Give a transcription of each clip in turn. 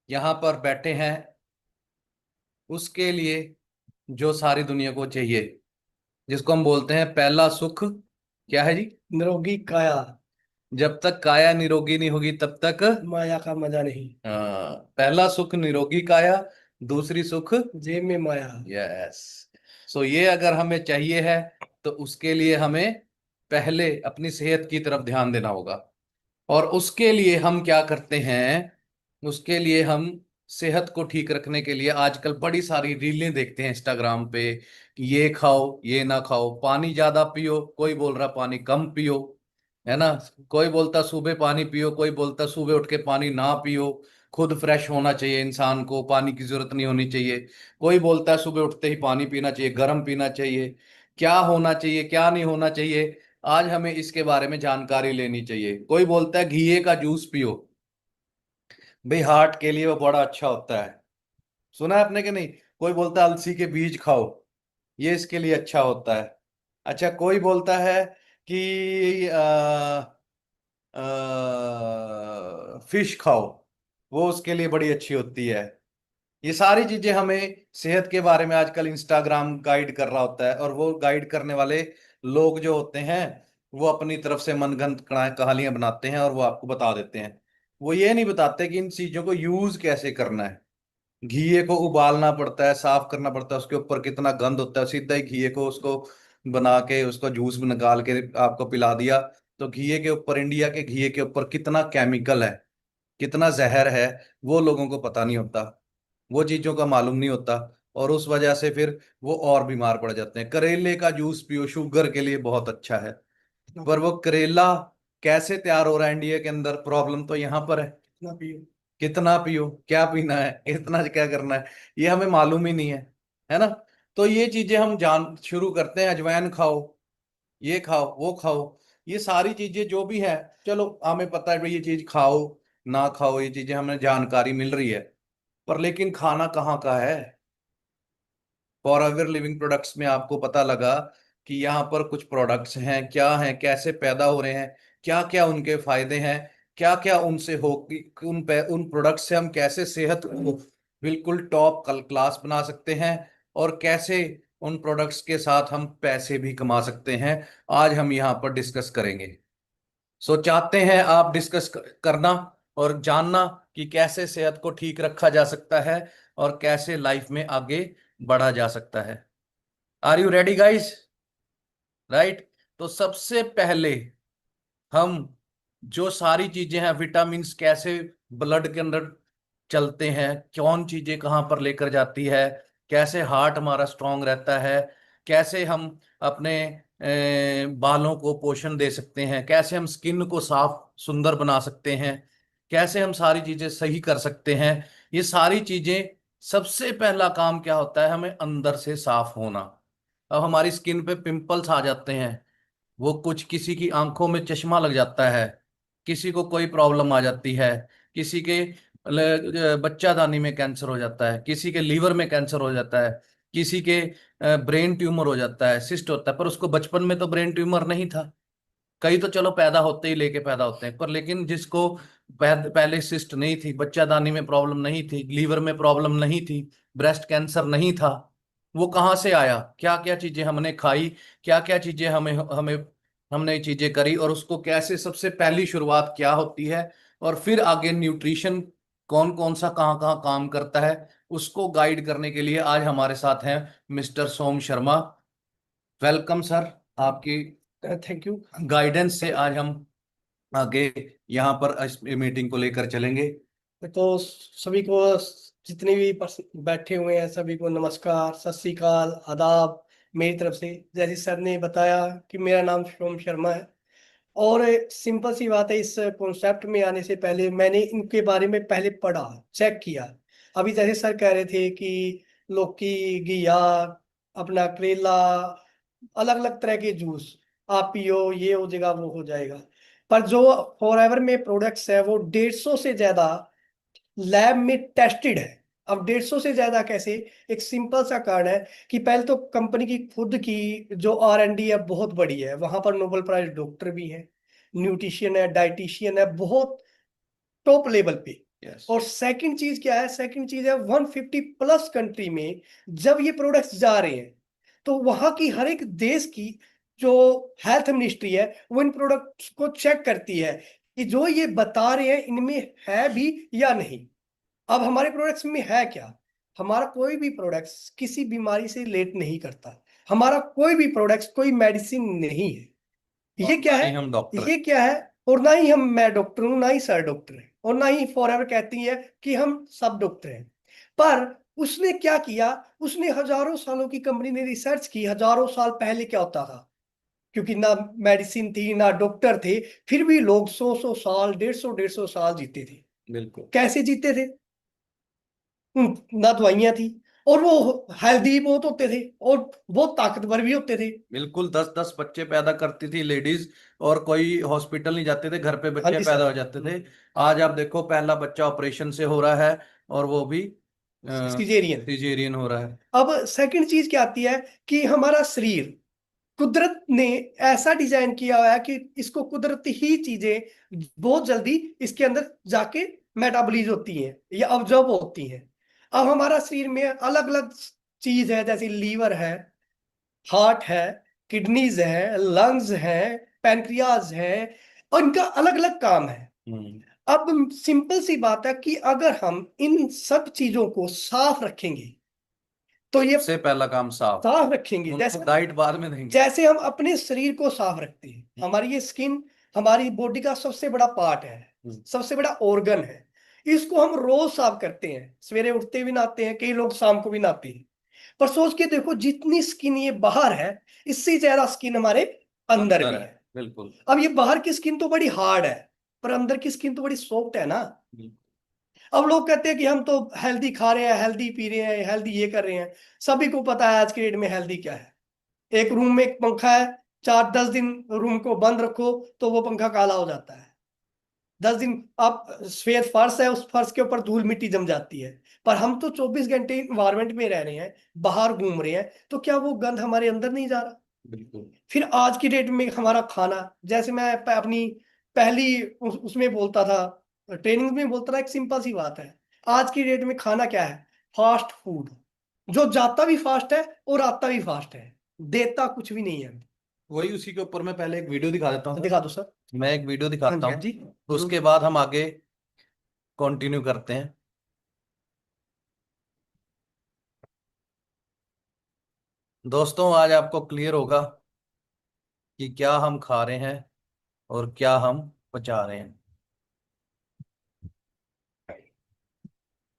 यहाँ पर बैठे हैं उसके लिए जो सारी दुनिया को चाहिए, जिसको हम बोलते हैं पहला सुख। क्या है जी? निरोगी काया, जब तक काया निरोगी नहीं होगी तब तक। माया का मजा नहीं। पहला सुख निरोगी काया, दूसरी सुख। जेब में माया। यस। सो ये अगर हमें चाहिए है तो उसके लिए हमें पहले अपनी सेहत की तरफ ध्यान देना होगा। और उसके लिए हम क्या करते हैं? उसके लिए हम सेहत को ठीक रखने के लिए आजकल बड़ी सारी रीलें देखते हैं इंस्टाग्राम पे कि ये खाओ ये ना खाओ, पानी ज्यादा पियो, कोई बोल रहा पानी कम पियो, है ना। कोई बोलता सुबह पानी पियो, कोई बोलता सुबह उठ के पानी ना पियो, खुद फ्रेश होना चाहिए इंसान को, पानी की जरूरत नहीं होनी चाहिए। कोई बोलता है सुबह उठते ही पानी पीना चाहिए, गर्म पीना चाहिए। क्या होना चाहिए क्या नहीं होना चाहिए, आज हमें इसके बारे में जानकारी लेनी चाहिए। कोई बोलता है घिए का जूस पियो, भाई हार्ट के लिए वो बड़ा अच्छा होता है, सुना है आपने कि नहीं। कोई बोलता है अलसी के बीज खाओ, ये इसके लिए अच्छा होता है। अच्छा, कोई बोलता है कि फिश खाओ, वो उसके लिए बड़ी अच्छी होती है। ये सारी चीजें हमें सेहत के बारे में आजकल इंस्टाग्राम गाइड कर रहा होता है, और वो गाइड करने वाले लोग जो होते हैं वो अपनी तरफ से मनगढ़ंत कहानियां बनाते हैं और वो आपको बता देते हैं। वो ये नहीं बताते कि इन चीजों को यूज कैसे करना है। घीए को उबालना पड़ता है, साफ करना पड़ता है, उसके ऊपर कितना गंद होता है, सीधा ही घीए को उसको बना के उसका जूस निकाल के आपको पिला दिया। तो घीए के ऊपर, इंडिया के घीए के ऊपर कितना केमिकल है, कितना जहर है, वो लोगों को पता नहीं होता, वो चीजों का मालूम नहीं होता। और उस वजह से फिर वो और बीमार पड़ जाते हैं। करेले का जूस पियो, शुगर के लिए बहुत अच्छा है। कितना पर पियो। वो करेला कैसे तैयार हो रहा है इंडिया के अंदर, प्रॉब्लम तो यहाँ पर है। कितना पियो। कितना पियो, क्या पीना है, कितना क्या करना है, ये हमें मालूम ही नहीं है ना। तो ये चीजें हम जान शुरू करते हैं, अजवाइन खाओ, ये खाओ वो खाओ, ये सारी चीजें जो भी है, चलो हमें पता है भाई ये चीज खाओ ना खाओ, ये चीजें हमें जानकारी मिल रही है। पर लेकिन खाना कहाँ का है? फॉरएवर लिविंग प्रोडक्ट्स में आपको पता लगा कि यहाँ पर कुछ प्रोडक्ट्स हैं, क्या हैं, कैसे पैदा हो रहे हैं, क्या क्या उनके फायदे हैं, क्या क्या उनसे हो उन प्रोडक्ट से हम कैसे सेहत को बिल्कुल टॉप क्लास बना सकते हैं, और कैसे उन प्रोडक्ट्स के साथ हम पैसे भी कमा सकते हैं, आज हम यहाँ पर डिस्कस करेंगे। सो चाहते हैं आप डिस्कस करना और जानना कि कैसे सेहत को ठीक रखा जा सकता है और कैसे लाइफ में आगे बढ़ा जा सकता है। Are you ready guys? Right. तो सबसे पहले हम जो सारी चीजें हैं, विटामिन्स कैसे ब्लड के अंदर चलते हैं, कौन चीजें कहाँ पर लेकर जाती है, कैसे हार्ट हमारा स्ट्रांग रहता है, कैसे हम अपने बालों को पोषण दे सकते हैं, कैसे हम स्किन को साफ सुंदर बना सकते हैं, कैसे हम सारी चीजें सही कर सकते हैं, ये सारी चीजें। सबसे पहला काम क्या होता है? हमें अंदर से साफ होना। अब हमारी स्किन पे पिंपल्स आ जाते हैं, वो कुछ किसी की आंखों में चश्मा लग जाता है, किसी को कोई प्रॉब्लम आ जाती है, किसी के बच्चादानी में कैंसर हो जाता है, किसी के लीवर में कैंसर हो जाता है, किसी के ब्रेन ट्यूमर हो जाता है, सिस्ट होता है। पर उसको बचपन में तो ब्रेन ट्यूमर नहीं था। कई तो चलो पैदा होते ही लेके पैदा होते हैं, पर लेकिन जिसको पहले सिस्ट नहीं थी, बच्चादानी में प्रॉब्लम नहीं थी, लीवर में प्रॉब्लम नहीं थी, ब्रेस्ट कैंसर नहीं था, वो कहाँ से आया? क्या क्या चीजें हमने खाई, क्या क्या चीजें हमें हमें हमने ये चीजें करी, और उसको कैसे, सबसे पहली शुरुआत क्या होती है, और फिर आगे न्यूट्रिशन कौन कौन सा कहाँ कहाँ काम करता है, उसको गाइड करने के लिए आज हमारे साथ हैं mister Som Sharma. Welcome sir. आपकी थैंक यू। गाइडेंस से आज हम आगे यहाँ पर इस मीटिंग को लेकर चलेंगे। तो सभी को, जितने भी बैठे हुए हैं सभी को नमस्कार, सत श्री अकाल, आदाब मेरी तरफ से। जैसे सर ने बताया कि मेरा नाम सोम शर्मा है, और सिंपल सी बात है, इस कॉन्सेप्ट में आने से पहले मैंने इनके बारे में पहले पढ़ा, चेक किया। अभी जैसे सर कह रहे थे कि लौकी, घिया, अपना करेला, अलग अलग तरह के जूस आप पियो, ये हो जाएगा वो हो जाएगा। पर जो फॉरएवर में प्रोडक्ट्स है वो 150 से ज्यादा लैब में टेस्टेड है। अब 150 से ज्यादा कैसे? एक सिंपल सा कारण है कि पहले तो कंपनी की खुद की जो R&D है बहुत बड़ी है, वहां पर नोबेल प्राइज डॉक्टर भी है, न्यूट्रिशियन है, डाइटिशियन है, बहुत टॉप लेवल पे। यस। और सेकंड चीज क्या है, सेकंड चीज है 150 प्लस कंट्री में जब ये प्रोडक्ट्स जा रहे हैं तो वहां की हर एक देश की जो हेल्थ मिनिस्ट्री है वो इन प्रोडक्ट्स को चेक करती है कि जो ये बता रहे हैं इनमें है भी या नहीं। अब हमारे प्रोडक्ट्स में है क्या, हमारा कोई भी प्रोडक्ट्स किसी बीमारी से रिलेट नहीं करता, हमारा कोई भी प्रोडक्ट्स कोई मेडिसिन नहीं है। और ये क्या ना है, ही हम डॉक्टर ये क्या है, और ना ही हम, मैं डॉक्टर हूं ना ही सर डॉक्टर है, और ना ही फॉरएवर कहती है कि हम सब डॉक्टर हैं। पर उसने क्या किया, उसने हजारों सालों की कंपनी ने रिसर्च की, हजारों साल पहले क्या होता था, क्योंकि ना मेडिसिन थी ना डॉक्टर थे, फिर भी लोग 100 100 साल, 150 150 साल जीते थे। बिल्कुल कैसे जीते थे, ना दवाइयां थी, और वो हेल्दी बहुत होते थे और बहुत ताकतवर भी होते थे। बिल्कुल, 10 10 बच्चे पैदा करती थी लेडीज, और कोई हॉस्पिटल नहीं जाते थे, घर पे हाँ बच्चे जी पैदा सर। हो जाते थे। आज आप देखो, पहला बच्चा ऑपरेशन से हो रहा है, और वो भी सिजेरियन। सिजेरियन हो रहा है। अब सेकंड चीज क्या आती है कि हमारा शरीर कुदरत ने ऐसा डिजाइन किया हुआ है कि इसको कुदरती ही चीजें बहुत जल्दी इसके अंदर जाके मेटाबॉलिज होती हैं या अब्जॉर्ब होती हैं। अब हमारा शरीर में अलग अलग चीज है, जैसे लीवर है, हार्ट है, किडनीज है, लंग्स है, पैनक्रियाज है, और इनका अलग अलग काम है। हम्म। अब सिंपल सी बात है कि अगर हम इन सब चीजों को साफ रखेंगे तो ये सबसे पहला काम साफ, साफ रखेंगे, उनको जैसे डाइट बाद में देंगे। जैसे हम अपने शरीर को साफ रखते हैं, हमारी ये स्किन हमारी बॉडी का सबसे बड़ा पार्ट है, हम्म। सबसे बड़ा ऑर्गन है। इसको हम रोज साफ करते हैं, सवेरे उठते भी नहाते हैं, कई लोग शाम को भी नहाते हैं। पर सोच के देखो, जितनी स्किन ये बाहर है इससे ज्यादा स्किन हमारे अंदर अंदर भी है, है। बिल्कुल। अब ये बाहर की स्किन तो बड़ी हार्ड है, पर अंदर की स्किन तो बड़ी सॉफ्ट है ना। बिल्कुल। अब लोग कहते हैं कि हम तो हेल्दी खा रहे हैं, हेल्दी पी रहे हैं, हेल्दी ये कर रहे हैं। सभी को पता है आज के डेट में हेल्दी क्या है। एक रूम में एक पंखा है, 4 10 दिन रूम को बंद रखो तो वो पंखा काला हो जाता है। 10 दिन आप, सफेद फर्श है, उस फर्श के ऊपर धूल मिट्टी जम जाती है। पर हम तो 24 घंटे इन्वायरमेंट में रह रहे हैं, बाहर घूम रहे हैं, तो क्या वो गंध हमारे अंदर नहीं जा रहा। बिल्कुल। फिर आज की डेट में हमारा खाना, जैसे मैं अपनी पहली उसमें बोलता था, ट्रेनिंग में बोलता था, एक सिंपल सी बात है, आज की डेट में खाना क्या है, फास्ट फूड, जो जाता भी फास्ट है और आता भी फास्ट है, देता कुछ भी नहीं है। वही, उसी के ऊपर मैं पहले एक वीडियो दिखा देता हूँ दिखा सर। दो सर। मैं एक वीडियो हाँ दिखाता जी हाँ हूँ, जी जरूर। उसके बाद हम आगे कंटिन्यू करते हैं। दोस्तों, आज आपको क्लियर होगा कि क्या हम खा रहे हैं और क्या हम पचा रहे हैं।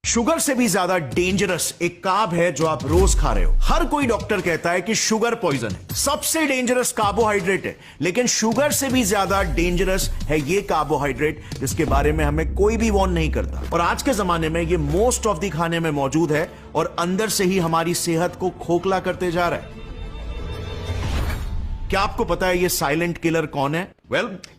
शुगर से भी ज्यादा डेंजरस एक कार्ब है जो आप रोज खा रहे हो। हर कोई डॉक्टर कहता है कि शुगर पॉइजन है, सबसे डेंजरस कार्बोहाइड्रेट है, लेकिन शुगर से भी ज्यादा डेंजरस है ये कार्बोहाइड्रेट जिसके बारे में हमें कोई भी वार्न नहीं करता। और आज के जमाने में ये मोस्ट ऑफ द खाने में मौजूद है और अंदर से ही हमारी सेहत को खोखला करते जा रहा है। क्या आपको पता है ये साइलेंट किलर कौन है?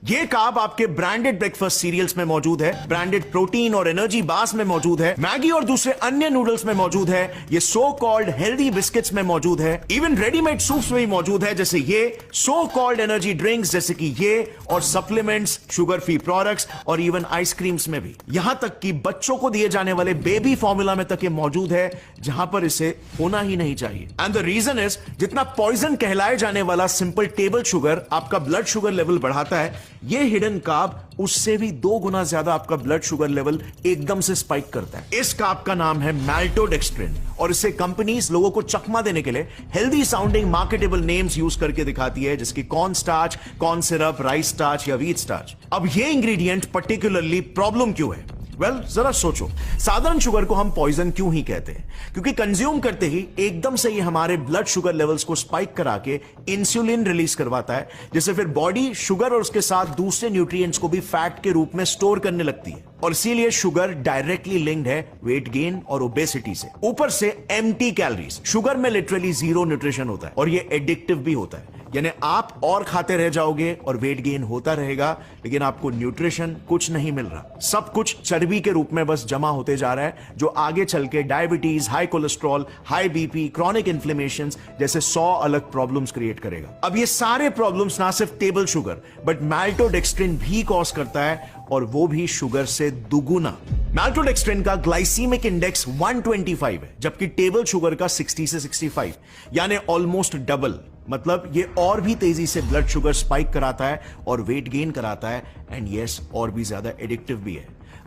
ये कार्ब आपके ब्रांडेड ब्रेकफास्ट सीरियल्स में मौजूद है, ब्रांडेड प्रोटीन और एनर्जी बार्स में मौजूद है, मैगी और दूसरे अन्य नूडल्स में मौजूद है, ये सो कॉल्ड हेल्दी बिस्किट्स में मौजूद है, इवन रेडीमेड सूप्स में भी मौजूद है, जैसे ये सो कॉल्ड एनर्जी ड्रिंक्स जैसे कि ये, और सप्लीमेंट्स, शुगर फ्री प्रोडक्ट्स और इवन आइसक्रीम्स में भी। यहां तक कि बच्चों को दिए जाने वाले बेबी फॉर्मूला में तक ये मौजूद है, जहां पर इसे होना ही नहीं चाहिए। एंड द रीजन इज, जितना पॉइजन कहलाए जाने वाला सिंपल टेबल शुगर आपका ब्लड शुगर लेवल बढ़ाता है, ये हिडन कार्ब उससे भी 2 गुना ज्यादा आपका ब्लड शुगर लेवल एकदम से स्पाइक करता है। इस कार्ब का नाम है मैल्टोडेक्स्ट्रिन, और इसे कंपनीज लोगों को चकमा देने के लिए healthy sounding marketable names use करके दिखाती है, जैसे corn starch, corn syrup, rice starch या व्हीट स्टार्च। अब ये इंग्रेडिएंट पर्टिकुलरली प्रॉब्लम क्यों है? जरा सोचो, साधारण शुगर को हम पॉइजन क्यों ही कहते हैं? क्योंकि कंज्यूम करते ही एकदम से ये हमारे ब्लड शुगर लेवल्स को स्पाइक करा के इंसुलिन रिलीज करवाता है, जिससे फिर बॉडी शुगर और उसके साथ दूसरे न्यूट्रिएंट्स को भी फैट के रूप में स्टोर करने लगती है। और इसीलिए शुगर डायरेक्टली लिंक्ड है वेट गेन और ओबेसिटी से। ऊपर से एम्प्टी कैलोरीज, शुगर में लिटरली जीरो न्यूट्रिशन होता है और ये एडिक्टिव भी होता है। यानी आप और खाते रह जाओगे और वेट गेन होता रहेगा, लेकिन आपको न्यूट्रिशन कुछ नहीं मिल रहा, सब कुछ चर्बी के रूप में बस जमा होते जा रहा है, जो आगे चल के diabetes, high cholesterol, high BP, chronic inflammation जैसे 100 अलग प्रॉब्लम्स क्रिएट करेगा। अब ये सारे प्रॉब्लम्स ना सिर्फ टेबल शुगर बट माल्टोडेक्स्ट्रिन भी कॉज करता है, और वो भी शुगर से दुगुना। माल्टोडेक्स्ट्रिन का ग्लाइसीमिक इंडेक्स 125 है, जबकि टेबल शुगर का 60 से 65, यानी ऑलमोस्ट डबल। मतलब ये और भी तेजी से ब्लड शुगर स्पाइक कराता है और वेट गेन कराता है, एंड यस और भी ज्यादा एडिक्टिव भी है।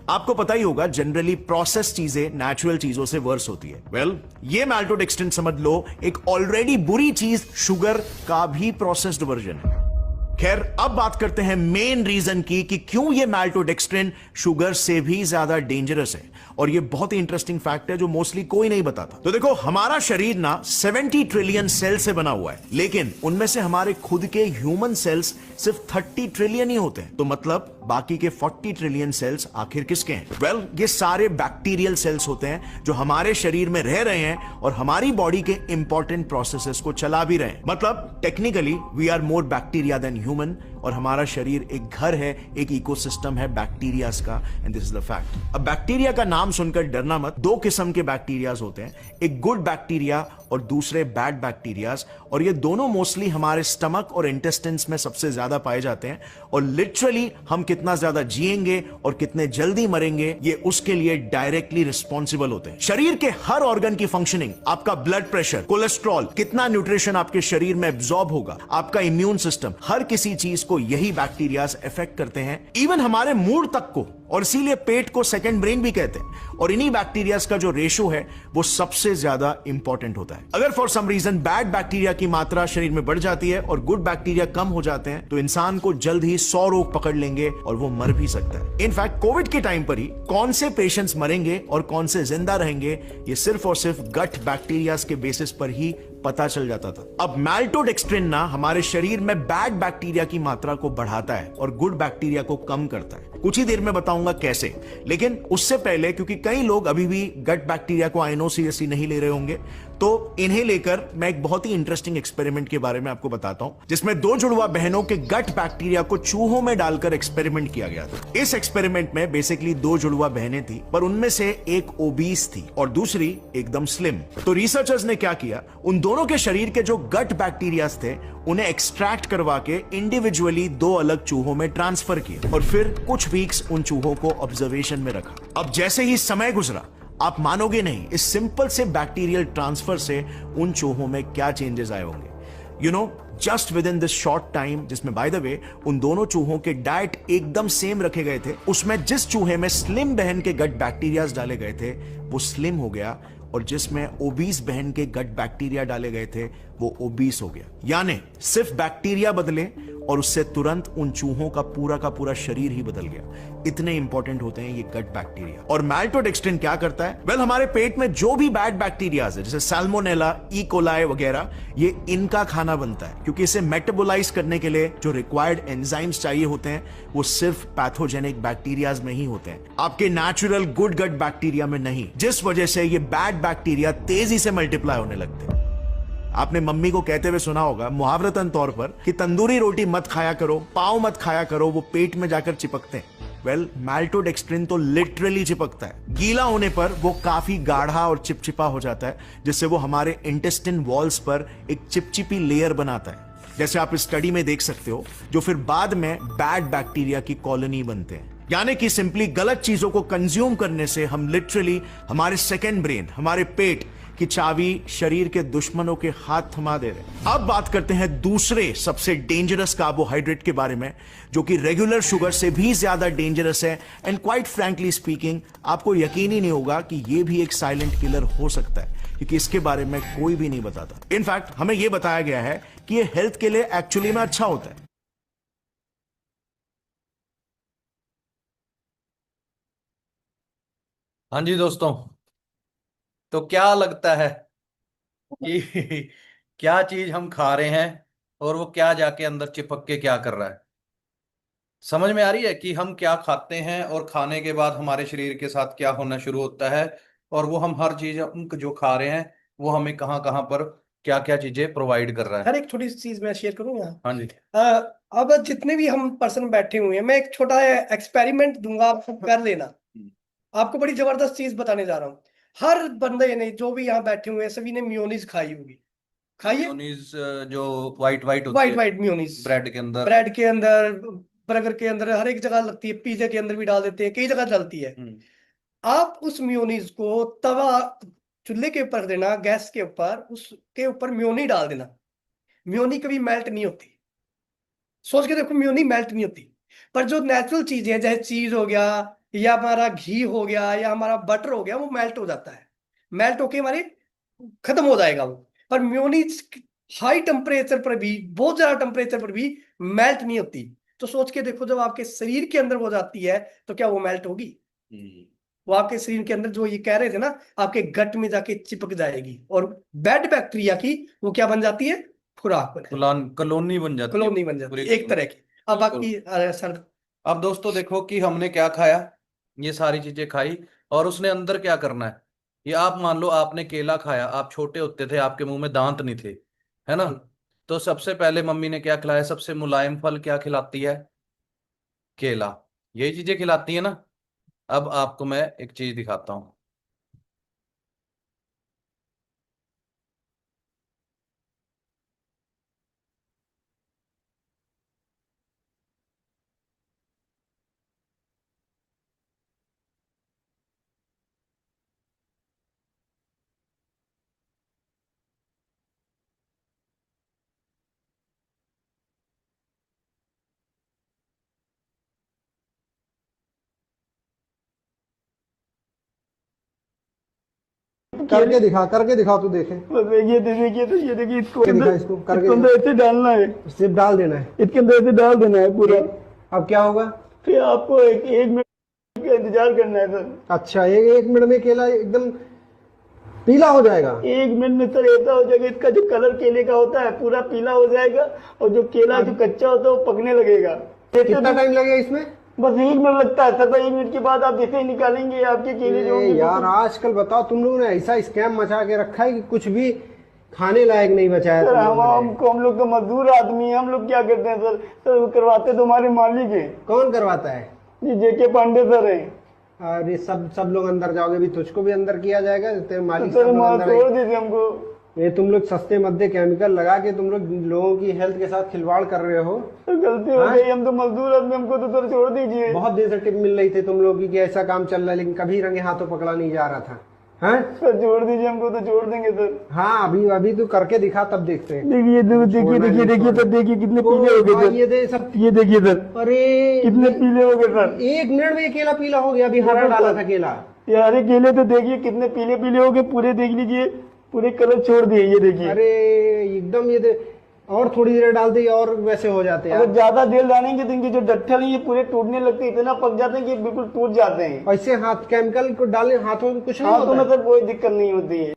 आपको पता ही होगा जनरली प्रोसेस चीजें नेचुरल चीजों से वर्स होती है। वेल, ये माल्टोडेक्स्ट्रिन समझ लो एक ऑलरेडी बुरी चीज शुगर का भी प्रोसेस्ड वर्जन है। खैर, अब बात करते हैं मेन रीजन की कि क्यों ये माल्टोडेक्स्ट्रिन शुगर से भी ज्यादा डेंजरस है, और ये बहुत ही इंटरेस्टिंग फैक्ट है जो मोस्टली कोई नहीं बताता। तो देखो, हमारा शरीर ना 70 ट्रिलियन सेल से बना हुआ है, लेकिन उनमें से हमारे खुद के ह्यूमन सेल्स सिर्फ 30 ट्रिलियन ही होते हैं। तो मतलब बाकी के 40 ट्रिलियन सेल्स आखिर किसके हैं? वेल, ये सारे बैक्टीरियल सेल्स होते हैं जो हमारे शरीर में रह रहे हैं और हमारी बॉडी के इंपॉर्टेंट प्रोसेसेस को चला भी रहे हैं। मतलब technically we are more bacteria than human, और हमारा शरीर एक घर है, एक इकोसिस्टम है बैक्टीरियाज का, and this is the fact. अब बैक्टीरिया का नाम सुनकर डरना मत। दो किस्म के बैक्टीरियाज होते हैं, एक गुड बैक्टीरिया और दूसरे बैड बैक्टीरियाज, और ये दोनों मोस्टली हमारे स्टमक और इंटेस्टाइन्स में सबसे ज्यादा पाए जाते हैं, और लिटरली हम कितना ज्यादा जिएंगे और कितने जल्दी मरेंगे ये उसके लिए डायरेक्टली रिस्पॉन्सिबल होते हैं। शरीर के हर ऑर्गन की फंक्शनिंग, आपका ब्लड प्रेशर, कोलेस्ट्रॉल, कितना न्यूट्रिशन आपके शरीर में एब्जॉर्ब होगा, आपका इम्यून सिस्टम, हर किसी चीज को यही बैक्टीरियाज इफेक्ट करते हैं, इवन हमारे मूड तक को। और इसीलिए पेट को सेकंड ब्रेन भी कहते हैं, और इन्हीं बैक्टीरियाज का जो रेशो है वो सबसे ज्यादा इंपॉर्टेंट होता है। अगर for some reason bad bacteria की मात्रा शरीर में बढ़ जाती है और गुड बैक्टीरिया कम हो जाते हैं, तो इंसान को जल्द ही 100 रोग पकड़ लेंगे और वो मर भी सकता है। इनफैक्ट कोविड के टाइम पर ही कौन से पेशेंट्स मरेंगे और कौन से जिंदा रहेंगे, ये सिर्फ और सिर्फ गट बैक्टीरियाज के बेसिस पर ही पता चल जाता था। अब माल्टोडेक्स्ट्रिन ना हमारे शरीर में बैड बैक्टीरिया की मात्रा को बढ़ाता है और गुड बैक्टीरिया को कम करता है। कुछ ही देर में बताऊंगा कैसे, लेकिन उससे पहले, क्योंकि कई लोग अभी भी गट बैक्टीरिया को आई नो सीरियसली नहीं ले रहे होंगे, तो इन्हें लेकर मैं एक बहुत ही इंटरेस्टिंग एक्सपेरिमेंट के बारे में आपको बताता हूं, जिसमें दो जुड़वा बहनों के गट बैक्टीरिया को चूहों में डालकर एक्सपेरिमेंट किया गया था। इस एक्सपेरिमेंट में बेसिकली दो जुड़वा बहनें थी, पर उनमें से एक ओबीस थी और दूसरी एकदम स्लिम। तो रिसर्चर्स ने क्या किया, उन दोनों के शरीर के जो गट बैक्टीरिया थे उन्हें एक्सट्रैक्ट करवा के इंडिविजुअली दो अलग चूहों में ट्रांसफर किया, और फिर कुछ वीक्स उन चूहों को ऑब्जर्वेशन में रखा। अब जैसे ही समय गुजरा, आप मानोगे नहीं, इस सिंपल से बैक्टीरियल ट्रांसफर से उन चूहों में क्या चेंजेस आए होंगे। You know, just with in this short time, जिसमें बाय द वे उन दोनों चूहों के डाइट एकदम सेम रखे गए थे, उसमें जिस चूहे में स्लिम बहन के गट बैक्टीरियाज डाले गए थे वो स्लिम हो गया, और जिसमें ओबीस बहन के गट बैक्टीरिया डाले गए थे वो ओबीस हो गया। यानी सिर्फ बैक्टीरिया बदले और उससे तुरंत उन चूहों का पूरा शरीर ही बदल गया। इतने इंपॉर्टेंट होते हैं ये गट बैक्टीरिया। और माल्टोडेक्स्ट्रिन क्या करता है? वेल, हमारे पेट में जो भी बैड बैक्टीरियाज है, जैसे सैल्मोनेला, ई कोलाई वगैरह, ये इनका खाना बनता है, क्योंकि इसे मेटाबोलाइज करने के लिए जो रिक्वायर्ड एंजाइम्स चाहिए होते हैं वो सिर्फ पैथोजेनिक बैक्टीरियाज में ही होते हैं, आपके नेचुरल गुड गट बैक्टीरिया में नहीं, जिस वजह से ये बैड बैक्टीरिया तेजी से मल्टीप्लाई होने लगते हैं। आपने मम्मी को कहते हुए सुना होगा मुहावरतन तौर पर कि तंदूरी रोटी मत खाया करो, पाव मत खाया करो, वो पेट में जाकर चिपकते हैं। वेल, माल्टोडेक्स्ट्रिन तो लिटरली चिपकता है। गीला होने पर वो काफी गाढ़ा और चिपचिपा हो जाता है, जिससे वो हमारे इंटेस्टाइन वॉल्स पर एक चिपचिपी लेयर बनाता है, जैसे आप स्टडी में देख सकते हो, जो फिर बाद में बैड बैक्टीरिया की कॉलोनी बनते हैं। यानी कि सिंपली गलत चीजों को कंज्यूम करने से हम लिटरली हमारे सेकेंड ब्रेन, हमारे पेट की चाबी शरीर के दुश्मनों के हाथ थमा दे रहे हैं। अब बात करते हैं दूसरे सबसे डेंजरस कार्बोहाइड्रेट के बारे में, जो कि रेगुलर शुगर से भी ज्यादा डेंजरस है, एंड क्वाइट फ्रैंकली स्पीकिंग आपको यकीन ही नहीं होगा कि यह भी एक साइलेंट किलर हो सकता है, क्योंकि इसके बारे में कोई भी नहीं बताता। इनफैक्ट हमें यह बताया गया है कि यह हेल्थ के लिए एक्चुअली में अच्छा होता है। हाँ जी दोस्तों, तो क्या लगता है कि क्या चीज हम खा रहे हैं और वो क्या जाके अंदर चिपक के क्या कर रहा है? समझ में आ रही है कि हम क्या खाते हैं और खाने के बाद हमारे शरीर के साथ क्या होना शुरू होता है, और वो हम हर चीज हम जो खा रहे हैं वो हमें कहाँ कहाँ पर क्या क्या चीजें प्रोवाइड कर रहा है। हर एक छोटी सी चीज मैं शेयर करूँ यहाँ। हाँ जी। अब जितने भी हम पर्सन बैठे हुए हैं, मैं एक छोटा एक्सपेरिमेंट दूंगा आपको, कर लेना। आपको बड़ी जबरदस्त चीज बताने जा रहा हूँ। हर बंदे ने, जो भी यहाँ बैठे हुए हैं, सभी ने मेयोनीज खाई होगी। खाइए। मेयोनीज जो वाइट वाइट होती वाइट है वाइट मेयोनीज, ब्रेड के अंदर। ब्रेड के अंदर, बर्गर के अंदर, हर एक जगह लगती है, पिज्जा के अंदर भी डाल देते हैं, कई जगह डलती है। आप उस मेयोनीज को तवा, चूल्हे के ऊपर देना, गैस के ऊपर, उसके ऊपर मेयोनी डाल देना। मेयोनी कभी मेल्ट नहीं होती। सोच के देखो, मेयोनी मेल्ट नहीं होती। पर जो नेचुरल चीजें हैं, जैसे चीज हो गया, या हमारा घी हो गया, या हमारा बटर हो गया, वो मेल्ट हो जाता है। मेल्ट होके हमारे खत्म हो जाएगा वो। पर मेयोनीज हाई टेम्परेचर पर भी, बहुत ज्यादा टेम्परेचर पर भी मेल्ट नहीं होती। तो सोच के देखो, जब आपके शरीर के अंदर वो जाती है, तो क्या वो मेल्ट होगी? वो आपके शरीर के अंदर, जो ये कह रहे थे ना, आपके गट में जाके चिपक जाएगी, और बैड बैक्टीरिया की वो क्या बन जाती है? खुराक बन जाती है, कॉलोनी बन जाती है कॉलोनी बन जाती पूरी। है एक तरह की। अब बिल्कुल। बाकी सर, अब दोस्तों देखो कि हमने क्या खाया, ये सारी चीजें खाई, और उसने अंदर क्या करना है। ये आप मान लो आपने केला खाया, आप छोटे होते थे, आपके मुंह में दांत नहीं थे, है ना। तो सबसे पहले मम्मी ने क्या खिलाया, सबसे मुलायम फल क्या खिलाती है? केला। यही चीजें खिलाती है ना। अब आपको मैं एक चीज दिखाता हूँ। करके दिखा तू देखे। ये देखिए, तो ये देखिए, इसको दिखा इसको करके इसको अंदर ऐसे डालना है, सिर्फ डाल देना है। इसके अंदर ऐसे डाल देना है पूरा। अब क्या होगा? फिर आपको एक मिनट का इंतजार करना है सर। अच्छा, एक मिनट में केला एकदम पीला हो जाएगा? एक मिनट में सर ऐसा हो जाएगा, इसका जो कलर केले का होता है पूरा पीला हो जाएगा, और जो केला जो कच्चा होता है वो पकने लगेगा। कितना टाइम लगेगा इसमें? बस 1 मिनट लगता है सर। तो 1 मिनट के बाद आप जैसे ही निकालेंगे, आपके केले जो होंगे। यार आजकल बताओ, तुम लोगों ने ऐसा स्कैम मचा के रखा है कि कुछ भी खाने लायक नहीं बचा है। सर हम लोग तो मजदूर आदमी है, हम लोग क्या करते हैं सर? सर वो करवाते तो हमारे मालिक है। कौन करवाता है? जी JK पांडे सर है। अरे सब लोग अंदर जाओगे भी, तुझको भी अंदर किया जाएगा, तेरे मालिक सर सब लोग अंदर छोड़ आएंगे। दीजिए हमको। ये तुम लोग सस्ते मद्दे केमिकल लगा के तुम लोग लोगों की हेल्थ के साथ खिलवाड़ कर रहे हो। सर गलती हो गई, हम तो मजदूर आदमी, हमको तो सर छोड़ दीजिए। बहुत देर से टिप मिल रही थी तुम लोग की कि ऐसा काम चल रहा है, लेकिन कभी रंगे हाथों पकड़ा नहीं जा रहा था। हैं? सर छोड़ दीजिए हमको, तो छोड़ देंगे सर। हाँ, अभी तू करके दिखा, तब देखते हैं। देखिए सर, देखिए कितने पीले हो गए सर। ये दे सब। ये देखिए सर, अरे कितने पीले हो गए सर। 1 मिनट में केला पीला हो गया। अभी हरा डाला था केला। यार केले तो देखिए कितने पीले पीले हो गए पूरे, देख लीजिए पूरे कलर छोड़ दिए। ये देखिए। अरे एकदम ये और थोड़ी देर डाल दी और वैसे हो जाते हैं। अगर ज्यादा देर डालेंगे तो इनके जो डट्ठल है ये पूरे टूटने लगते हैं, इतना पक जाते हैं कि बिल्कुल टूट जाते हैं। ऐसे हाथ केमिकल को डाले हाथों में कुछ नहीं हाथों होता में है? सर कोई दिक्कत नहीं होती है।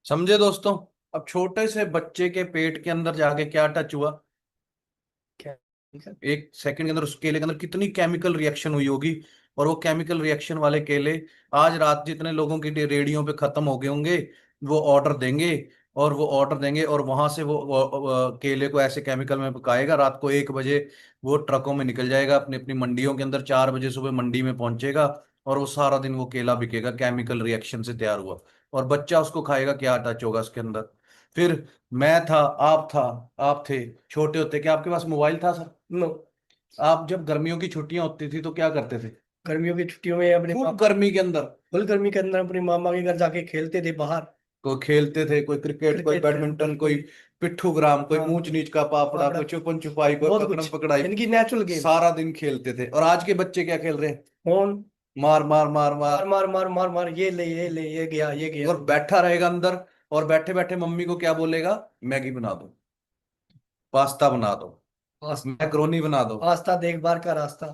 समझे दोस्तों? अब छोटे से बच्चे के पेट के अंदर जाके क्या टच हुआ, क्या? 1 सेकंड के अंदर उस केले के अंदर कितनी केमिकल रिएक्शन हुई होगी। और वो केमिकल रिएक्शन वाले केले आज रात जितने लोगों की रेडियो पे खत्म हो गए होंगे, वो ऑर्डर देंगे, और वहां से वो केले को ऐसे केमिकल में पकाएगा, रात को 1 बजे वो ट्रकों में निकल जाएगा अपनी अपनी मंडियों के अंदर, 4 बजे सुबह मंडी में पहुंचेगा, और वो सारा दिन वो केला बिकेगा केमिकल रिएक्शन से तैयार हुआ। और बच्चा उसको खाएगा, क्या टच होगा उसके अंदर। फिर मैं था, आप थे छोटे होते, क्या आपके पास मोबाइल था सर? नो। आप जब गर्मियों की छुट्टियां होती थी तो क्या करते थे? गर्मियों की छुट्टियों में अपने खूब गर्मी के अंदर फुल गर्मी के अंदर अपने मामा के घर जाके खेलते थे बाहर। कोई खेलते थे, कोई क्रिकेट, कोई क्रिकेट बैडमिंटन, कोई पिट्ठू ग्राम, कोई हाँ, ऊंच नीच का पापड़ा, पापड़ा, कोई छुपन छुपाई, कोई बहुत पकड़म कुछ, पकड़ाई। इनकी नेचुरल गेम। सारा दिन खेलते थे। और आज के बच्चे क्या खेल रहे हैं? फोन, मार मार मार मार मार। मार मार मार मार, ये ले ये गया ये गया। और बैठा रहेगा अंदर, और बैठे बैठे मम्मी को क्या बोलेगा? मैगी बना दो, पास्ता बना दो, मैक्रोनी बना दो। पास्ता देख बार का रास्ता।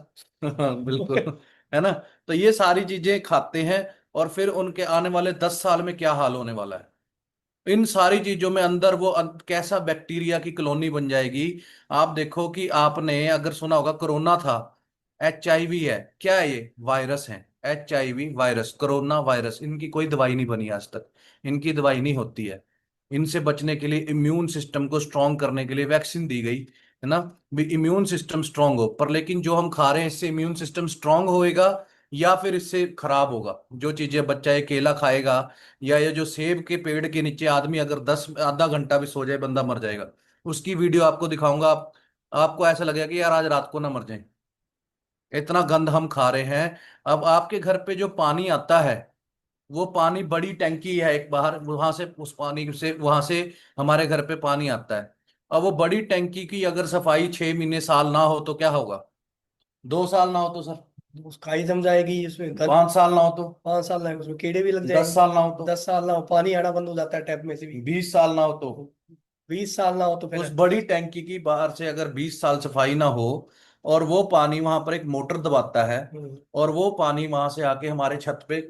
बिल्कुल, है ना। तो ये सारी चीजें खाते हैं, और फिर उनके आने वाले 10 साल में क्या हाल होने वाला है। इन सारी चीजों में अंदर वो कैसा बैक्टीरिया की कॉलोनी बन जाएगी। आप देखो कि आपने अगर सुना होगा, कोरोना था, HIV है, क्या है ये? वायरस है। HIV वायरस, कोरोना वायरस, इनकी कोई दवाई नहीं बनी आज तक, इनकी दवाई नहीं होती है। इनसे बचने के लिए, इम्यून सिस्टम को स्ट्रांग करने के लिए वैक्सीन दी गई है ना, भी इम्यून सिस्टम स्ट्रांग हो। पर लेकिन जो हम खा रहे हैं, इससे इम्यून सिस्टम स्ट्रांग होएगा या फिर इससे खराब होगा? जो चीजें बच्चा ये केला खाएगा, या ये जो सेब के पेड़ के नीचे आदमी अगर 10 आधा घंटा भी सो जाए बंदा मर जाएगा। उसकी वीडियो आपको दिखाऊंगा, आपको ऐसा लगेगा कि यार आज रात को ना मर जाए, इतना गंद हम खा रहे हैं। अब आपके घर पे जो पानी आता है, वो पानी बड़ी टैंकी है एक बाहर, वहां से, उस पानी से, वहां से हमारे घर पे पानी आता है। अब वो बड़ी टैंकी की अगर सफाई 6 महीने साल ना हो तो क्या होगा? 2 साल ना हो तो सर, उसका ही जम जाएगी उसमें 5 साल ना हो तो, 5 साल ना उसमें कीड़े भी लग 10 साल ना हो जाएंगे। तो, 10 साल ना हो पानी आना बंद हो जाता है टैप में से भी। 20 साल ना हो तो। 20 साल ना हो तो उस फिर बड़ी टैंकी की बाहर से अगर 20 साल सफाई ना हो, और वो पानी वहां पर एक मोटर दबाता है, और वो पानी वहां से आके हमारे छत पे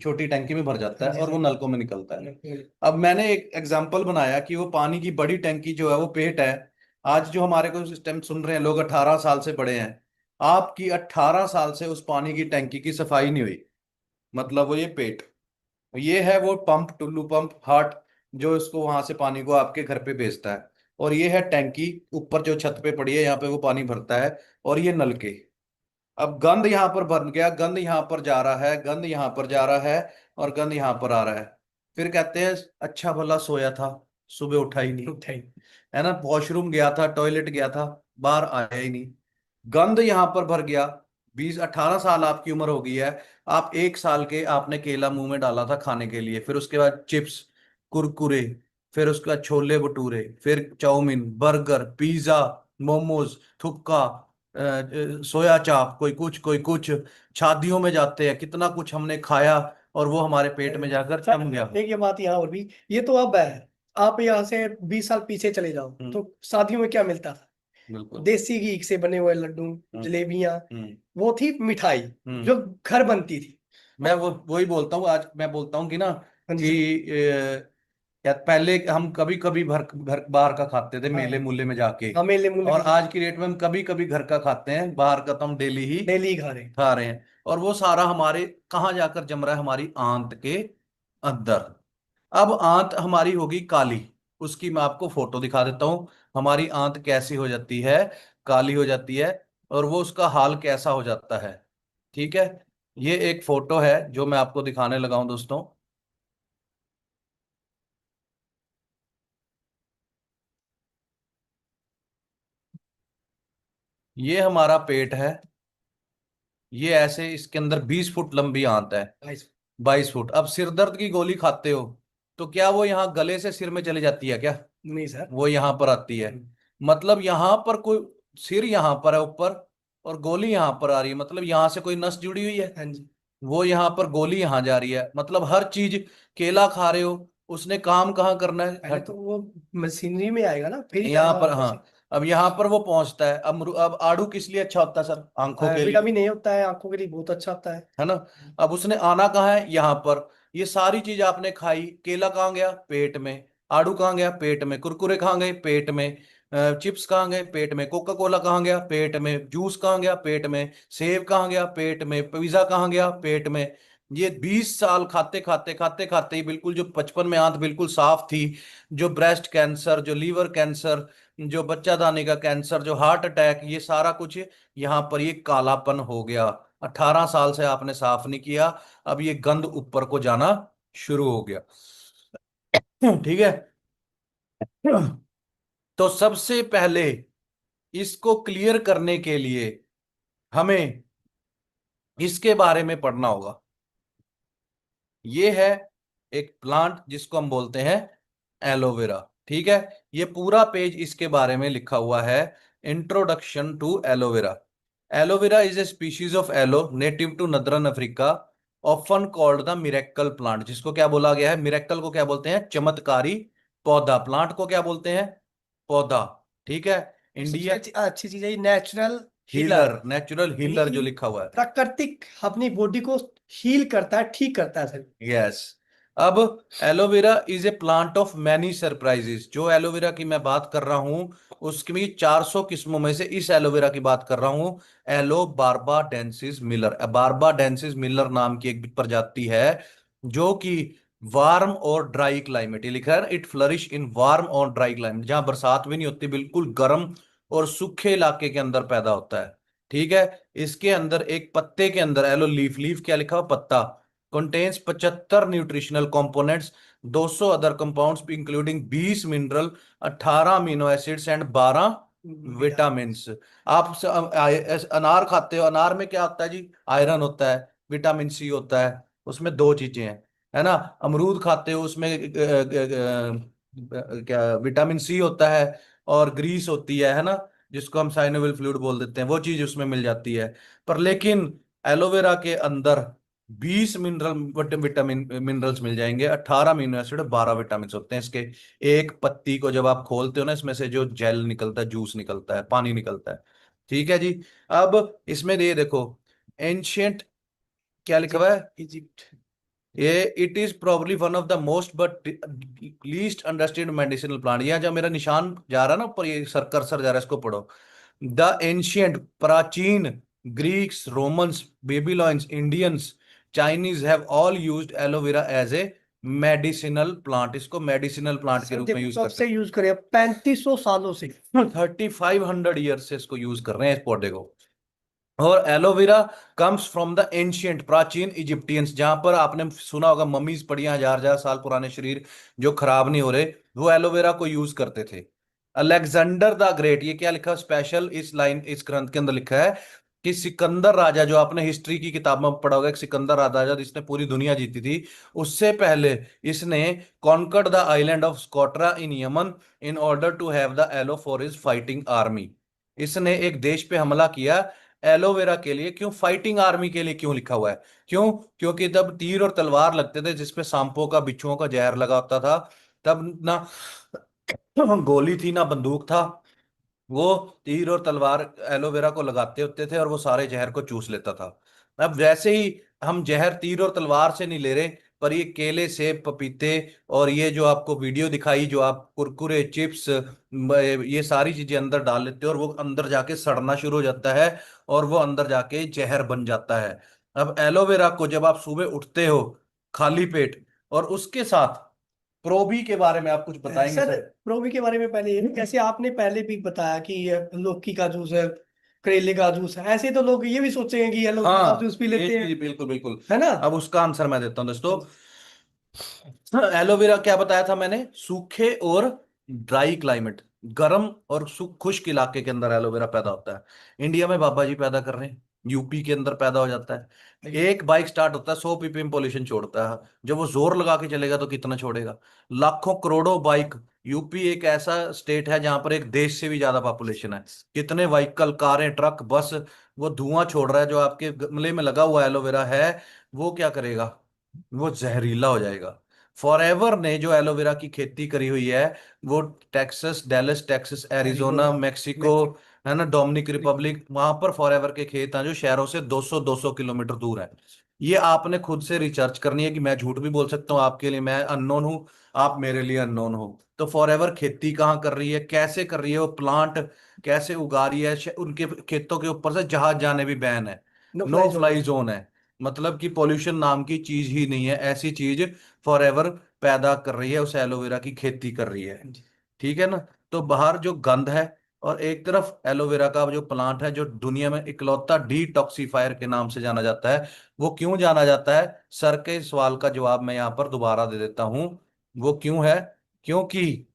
छोटी टैंकी में भर जाता हाँ है जी और वो सर। नलकों में निकलता है। अब मैंने एक एग्जांपल बनाया कि वो पानी की बड़ी टैंकी जो है वो पेट है। आज जो हमारे को सिस्टम सुन रहे हैं लोग, 18 साल से बड़े हैं, आपकी 18 साल से उस पानी की टैंकी की सफाई नहीं हुई, मतलब वो ये पेट, ये है वो पंप, टुल्लू पंप, हार्ट, जो इसको वहां से पानी को आपके घर पे भेजता है। और ये है टैंकी ऊपर जो छत पे पड़ी है, यहाँ पे वो पानी भरता है। और ये नलके। अब गंद यहाँ पर भर गया, गंद यहाँ पर जा रहा है, गंद यहाँ पर जा रहा है, और गंद यहाँ पर आ रहा है। फिर कहते हैं अच्छा भला सोया था, सुबह उठा ही नहीं, उठाई। है ना, वॉशरूम गया था, टॉयलेट गया था, बाहर आया ही नहीं, गंद यहाँ पर भर गया। 20 18 साल आपकी उम्र हो गई है, आप 1 साल के आपने केला मुंह में डाला था खाने के लिए, फिर उसके बाद चिप्स, कुरकुरे, फिर उसके बाद छोले भटूरे, फिर चाउमीन, बर्गर, पिज्जा, मोमोज, थुक्का, सोया चाप, कोई कुछ कोई कुछ, शादियों में जाते हैं, कितना कुछ हमने खाया, और वो हमारे पेट में जाकर सर जम गया। एक ये बात यहाँ और भी, ये तो अब है। आप यहाँ से 20 साल पीछे चले जाओ हम्म, तो शादियों में क्या मिलता था? बिल्कुल। देसी घी से बने हुए लड्डू, हम्म, जलेबियां, हम्म, वो थी मिठाई हम्म। जो घर बनती थी। मैं वो वही बोलता हूँ, आज मैं बोलता हूँ कि ना, हाँ जी कि सर। या पहले हम कभी कभी घर घर बाहर का खाते थे मेले हाँ मूले में जाके, हाँ मेले मूले और में आज की डेट में हम कभी कभी घर का खाते हैं, बाहर का तो हम डेली ही डेली खा रहे हैं। खा रहे हैं। और वो सारा हमारे कहाँ जाकर जम रहा है? हमारी आंत के अंदर। अब आंत हमारी होगी काली, उसकी मैं आपको फोटो दिखा देता हूँ, हमारी आंत कैसी हो जाती है, काली हो जाती है, और वो उसका हाल कैसा हो जाता है। ठीक है, ये एक फोटो है जो मैं आपको दिखाने लगा हूं दोस्तों। ये हमारा पेट है, ये ऐसे, इसके अंदर 20 फुट लंबी आंत है, 22 फुट। अब सिर दर्द की गोली खाते हो तो क्या वो यहाँ गले से सिर में चली जाती है क्या? नहीं सर। वो यहाँ पर आती है, मतलब यहाँ पर कोई, सिर यहाँ पर है ऊपर, और गोली यहाँ पर आ रही है, मतलब यहाँ से कोई नस जुड़ी हुई है। हाँ जी। वो यहाँ पर गोली यहाँ जा रही है, मतलब हर चीज। केला खा रहे हो, उसने काम कहाँ करना है? पहले तो वो मशीनरी में आएगा ना, फिर ही यहाँ जाएगा पर, ऊपर से। हाँ। अब यहाँ पर वो पहुंचता है। अब आड़ू किस लिए अच्छा होता है सर? आंखों के लिए, विटामिन ए होता है, आंखों के लिए बहुत अच्छा होता है। है ना। अब उसने आना कहाँ है? यहाँ पर। ये सारी चीज आपने खाई, केला कहाँ गया? पेट में। आड़ू कहाँ गया? पेट में। कुरकुरे कहाँ गए? पेट में। चिप्स कहाँ गए? पेट में। कोका कोला कहाँ गया? पेट में। जूस कहाँ गया? पेट में। सेब कहाँ गया? पेट में। पिज्जा कहाँ गया? पेट में। ये 20 साल खाते खाते खाते खाते ही बिल्कुल, जो 55 में आंत बिल्कुल साफ थी, जो ब्रेस्ट कैंसर, जो लीवर कैंसर, जो बच्चादानी का कैंसर, जो हार्ट अटैक, ये सारा कुछ यहाँ पर ये कालापन हो गया। 18 साल से आपने साफ नहीं किया, अब ये गंद ऊपर को जाना शुरू हो गया। ठीक है, तो सबसे पहले इसको क्लियर करने के लिए हमें इसके बारे में पढ़ना होगा। ये है एक प्लांट जिसको हम बोलते हैं एलोवेरा। ठीक है, ये पूरा पेज इसके बारे में लिखा हुआ है, introduction to aloe vera. Aloe vera is a species of aloe native to northern Africa, often called the miracle plant. जिसको क्या बोला गया है? मिरेकल को क्या बोलते हैं? चमत्कारी पौधा। प्लांट को क्या बोलते हैं? पौधा। ठीक है, सबसे इंडिया, अच्छी चीज है नेचुरल हीलर। हीलर, नेचुरल यानी हीलर कि जो लिखा हुआ है। प्राकृतिक अपनी बॉडी को हील करता है, ठीक करता है सर। यस। अब aloe vera is A plant of many surprises. जो एलोवेरा की मैं बात कर रहा हूं उसकी भी 400 किस्मों में से इस एलोवेरा की बात कर रहा हूं। एलो बारबा डेंसिस मिलर, बारबा डेंसिस मिलर नाम की एक प्रजाति है जो कि वार्म और ड्राई क्लाइमेट, ये लिखा है ना, इट फ्लरिश इन वार्म और ड्राई क्लाइमेट, जहां बरसात भी नहीं होती, बिल्कुल गर्म और सूखे इलाके के अंदर पैदा होता है। ठीक है। इसके अंदर एक पत्ते के अंदर एलो लीफ, लीफ क्या लिखा हुआ, पत्ता, contains 75 nutritional components, 200 other compounds including 20 mineral, 18 amino acids and 12 vitamin. आप अनार खाते हो, अनार में क्या होता है जी, आयरन होता है, विटामिन सी होता है, उसमें दो चीजें हैं, है ना। अमरूद खाते हो उसमें क्या विटामिन सी होता है और ग्रीस होती है ना, जिसको हम साइनोविल फ्लूइड बोल देते हैं, वो चीज उसमें मिल जाती है। पर लेकिन एलोवेरा के अंदर 20 विटामिन मिनरल्स मिल जाएंगे, 18 अमीनो एसिड, 12 विटामिन होते हैं इसके। एक पत्ती को जब आप खोलते हो ना, इसमें से जो जेल निकलता है, जूस निकलता है, पानी निकलता है। ठीक है जी। अब इसमें ये देखो, एंशियंट क्या लिखा हुआ है, इजिप्ट। ये it is probably one of the most but least understood medicinal plant. यह जो मेरा निशान जा रहा है ना ऊपर, ये सर कर्सर जा रहा है, इसको पढ़ो। द एंशियंट, प्राचीन, Greeks, Romans, Babylons, Indians, Chinese have all used aloe vera as a medicinal plant. इसको मेडिसिनल प्लांट के सर रूप में देखो यूज कब करते से यूज करें, 3500 सालों से। हैं। 3500 ईयर से इसको यूज कर रहे हैं, इस पौधे को। और aloe vera comes from the ancient, प्राचीन इजिप्टियंस, जहां पर आपने सुना होगा मम्मीज पड़ी हैं, हजार हजार साल पुराने शरीर जो खराब नहीं हो रहे, वो एलोवेरा को यूज करते थे। अलेक्जेंडर द ग्रेट, ये क्या लिखा स्पेशल इस लाइन, इस ग्रंथ के अंदर लिखा है कि सिकंदर राजा, जो आपने हिस्ट्री की किताब में पढ़ा होगा, एक सिकंदर राजा जिसने पूरी दुनिया जीती थी, उससे पहले इसने conquered the island of Socotra in Yemen in order to have the aloe for his fighting army. इसने एक देश पे हमला किया एलोवेरा के लिए। क्यों फाइटिंग आर्मी के लिए, क्यों लिखा हुआ है, क्यों, क्योंकि तब तीर और तलवार लगते थे जिसपे सांपों का, बिच्छुओं का जहर लगा होता था, तब ना गोली थी ना बंदूक था, वो तीर और तलवार एलोवेरा को लगाते होते थे और वो सारे जहर को चूस लेता था। अब वैसे ही हम जहर तीर और तलवार से नहीं ले रहे, पर ये केले, सेब, पपीते और ये जो आपको वीडियो दिखाई, जो आप कुरकुरे, चिप्स, ये सारी चीजें अंदर डाल लेते हो और वो अंदर जाके सड़ना शुरू हो जाता है और वो अंदर जाके जहर बन जाता है। अब एलोवेरा को जब आप सुबह उठते हो खाली पेट, और उसके साथ प्रोबी के बारे में आप कुछ बताएंगे सर सर? प्रोबी के बारे में पहले जैसे आपने पहले भी बताया कि ये लौकी का जूस है, करेले का जूस है, ऐसे तो लोग ये भी सोचेंगे कि ये लौकी का हाँ जूस पी ये लेते हैं, चीज बिल्कुल बिल्कुल। है ना। अब उसका आंसर मैं देता हूं दोस्तों। एलोवेरा क्या बताया था मैंने, सूखे और ड्राई क्लाइमेट, गर्म और खुश्क इलाके के अंदर एलोवेरा पैदा होता है। इंडिया में बाबा जी पैदा कर रहे हैं, यूपी के अंदर पैदा हो जाता है। एक बाइक स्टार्ट होता है 100 पीपीएम पोल्यूशन छोड़ता है, जब वो जोर लगा के चलेगा तो कितना छोड़ेगा, लाखों करोड़ों बाइक। यूपी एक ऐसा स्टेट है जहां पर एक देश से भी ज्यादा पॉपुलेशन है, कितने व्हीकल, कारें, ट्रक, बस, वो धुआं छोड़ रहा है। जो आपके गमले में लगा हुआ एलोवेरा है, वो क्या करेगा, वो जहरीला हो जाएगा। फॉरएवर ने जो एलोवेरा की खेती करी हुई है, वो Texas, Dallas Texas, Arizona, Arizona, Mexico, Mexico. है ना, डोमिनिक रिपब्लिक, वहां पर फॉरएवर के खेत हैं जो शहरों से 200-200 किलोमीटर दूर है। ये आपने खुद से रिसर्च करनी है, कि मैं झूठ भी बोल सकता हूँ आपके लिए, मैं अननोन हूँ, आप मेरे लिए अननोन हो। तो फॉरएवर खेती कहाँ कर रही है, कैसे कर रही है, वो प्लांट कैसे उगा रही है, उनके खेतों के ऊपर से जहाज जाने भी बैन है, no no fly zone fly है। जोन है। मतलब कि पॉल्यूशन नाम की चीज ही नहीं है, ऐसी चीज फॉरएवर पैदा कर रही है, उस एलोवेरा की खेती कर रही है। ठीक है ना। तो बाहर जो गंध है, और एक तरफ एलोवेरा का जो प्लांट है, जो दुनिया में इकलौता डिटॉक्सिफायर के नाम से जाना जाता है। वो क्यों जाना जाता है, सर के सवाल का जवाब मैं यहां पर दोबारा दे देता हूं। वो क्यों है, क्योंकि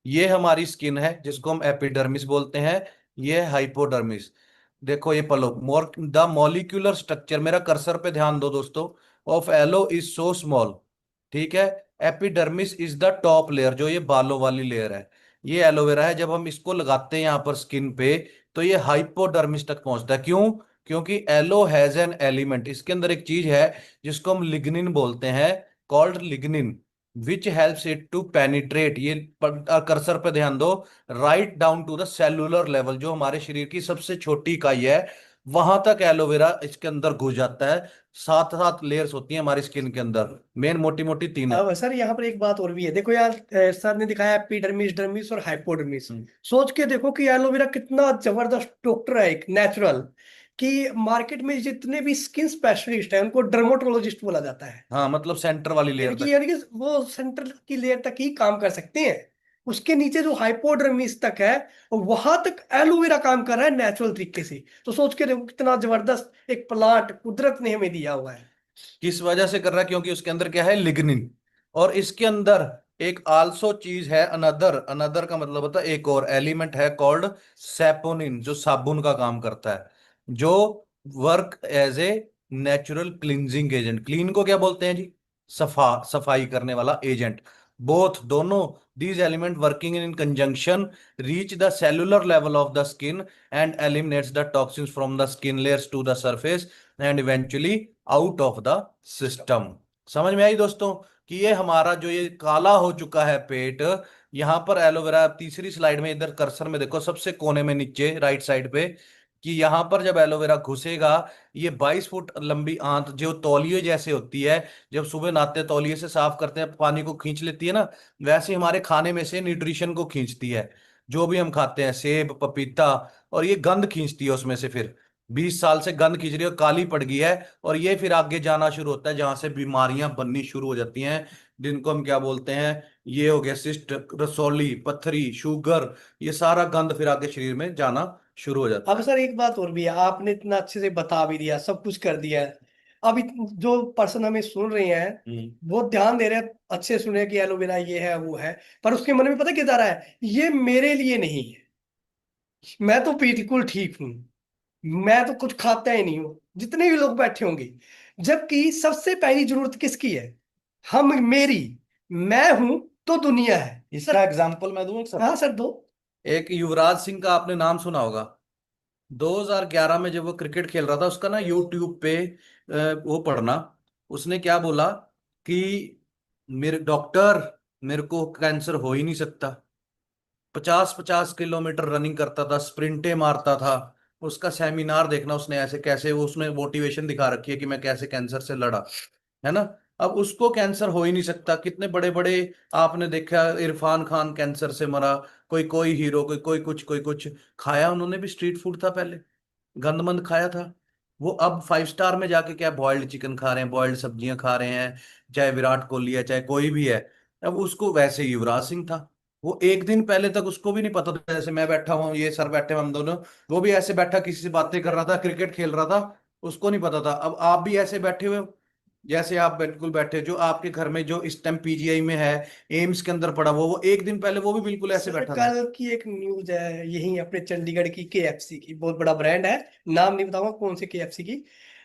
ये हमारी स्किन है जिसको हम एपिडर्मिस बोलते हैं, ये हाइपोडर्मिस। देखो ये पलो, मोर द मॉलिक्यूलर स्ट्रक्चर, मेरा कर्सर पे ध्यान दो दोस्तों, of aloe is so small. ठीक है। Epidermis is the top layer, जो ये बालों वाली लेयर है, ये एलोवेरा है। जब हम इसको लगाते हैं यहाँ पर स्किन पे, तो ये हाइपोडर्मिस तक पहुंचता है। क्यों, क्योंकि एलो हैज एन एलिमेंट, इसके अंदर एक चीज है जिसको हम लिग्निन बोलते हैं, called lignin. Which helps it to penetrate, ये कर्सर पे ध्यान दो, right down to the cellular level, जो हमारे शरीर की सबसे छोटी इकाई है वहां तक एलोवेरा इसके अंदर घुस जाता है। सात सात लेयर्स होती हैं हमारी स्किन के अंदर, मेन मोटी मोटी तीन है। अब सर यहाँ पर एक बात और भी है, देखो यार, सर ने दिखाया एपिडर्मिस, डर्मिस और हाइपोडर्मिस। हम्म। सोच के देखो कि एलोवेरा कितना जबरदस्त डॉक्टर है, एक नेचुरल, कि मार्केट में जितने भी स्किन स्पेशलिस्ट है उनको डर्मेटोलॉजिस्ट बोला जाता है। हाँ, मतलब सेंटर वाली लेयर तक। यानी कि वो सेंट्रल की लेयर तक ही काम कर सकते हैं। उसके नीचे जो हाइपोडर्मिस तक है, वहां तक एलोवेरा काम कर रहा है नेचुरल तरीके से। तो सोच के देखो कितना जबरदस्त एक प्लांट कुदरत ने हमें दिया हुआ है। किस वजह से कर रहा है? क्योंकि उसके अंदर क्या है, लिग्निन। और इसके अंदर एक आल्सो चीज है, अनदर, अनदर का मतलब होता है एक और एलिमेंट है, कॉल्ड सेपोनिन, जो साबुन का काम करता है, जो work as a natural cleansing agent. Clean को क्या बोलते हैं जी? सफाई करने वाला एजेंट। बोथ, दोनों, these element working in conjunction reach the cellular level of the skin and eliminates the toxins from the skin layers to the surface and eventually out of the system. समझ में आई दोस्तों कि ये हमारा जो ये काला हो चुका है पेट, यहां पर एलोवेरा, तीसरी स्लाइड में इधर कर्सर में देखो सबसे कोने में नीचे राइट साइड पे, कि यहां पर जब एलोवेरा घुसेगा, ये 22 फुट लंबी आंत जो तौलिए जैसे होती है, जब सुबह नहाते हैं तौलिए से साफ करते हैं, पानी को खींच लेती है ना, वैसे हमारे खाने में से न्यूट्रिशन को खींचती है। जो भी हम खाते हैं, सेब, पपीता, और ये गंद खींचती है उसमें से। फिर 20 साल से गंद खींच रही है और काली पड़ गई है, और ये फिर आगे जाना शुरू होता है जहां से बीमारियां बननी शुरू हो जाती हैं, जिनको हम क्या बोलते हैं, ये हो गया सिस्ट, रसौली, पथरी, शुगर, ये सारा गंद फिर आगे शरीर में जाना शुरू हो जाता अब है। सर एक बात और भी है, आपने इतना अच्छे से बता भी दिया, सब कुछ कर दिया है। अब जो पर्सन हमें सुन रहे हैं वो ध्यान दे रहे हैं, अच्छे सुने कि एलोवेरा ये है वो है, पर उसके मन में पता क्या जा रहा है, ये मेरे लिए नहीं है, मैं तो बिल्कुल ठीक हूँ, मैं तो कुछ खाता ही नहीं हूँ, जितने भी लोग बैठे होंगे। जबकि सबसे पहली जरूरत किसकी है? हम, मेरी, मैं हूं तो दुनिया है इसका सर। एग्जाम्पल मैं दूं एक सर। हाँ सर, दो। एक युवराज सिंह का आपने नाम सुना होगा। 2011 में जब वो क्रिकेट खेल रहा था, उसका ना यूट्यूब पे वो पढ़ना, उसने क्या बोला कि मेरे डॉक्टर, मेरे को कैंसर हो ही नहीं सकता। 50-50 किलोमीटर रनिंग करता था, स्प्रिंटे मारता था। उसका सेमिनार देखना, उसने ऐसे कैसे, वो उसने मोटिवेशन दिखा रखी है कि मैं कैसे कैंसर से लड़ा, है ना। अब उसको कैंसर हो ही नहीं सकता। कितने बड़े बड़े आपने देखा, इरफान खान कैंसर से मरा, कोई कोई हीरो, कोई कोई कुछ, कोई कुछ। खाया उन्होंने भी स्ट्रीट फूड था पहले, गंदमंद खाया था। वो अब 5 स्टार में जाके क्या बॉइल्ड चिकन खा रहे हैं, बॉइल्ड सब्जियां खा रहे हैं, चाहे विराट कोहली है चाहे कोई भी है। अब उसको, वैसे ही युवराज सिंह था, वो एक दिन पहले तक उसको भी नहीं पता था, जैसे मैं बैठा हूँ, ये सर बैठे हैं हम दोनों, वो भी ऐसे बैठा किसी से बातें कर रहा था, क्रिकेट खेल रहा था, उसको नहीं पता था। अब आप भी ऐसे बैठे हुए हो, जैसे आप बिल्कुल बैठे, जो आपके घर में जो इस टाइम पीजीआई में है, एम्स के अंदर पड़ा, वो एक दिन पहले वो भी बिल्कुल ऐसे सर बैठा था। कल की एक न्यूज है यही अपने चंडीगढ़ की, केएफसी की, बहुत बड़ा ब्रांड है, नाम नहीं बताऊंगा कौन से केएफसी की।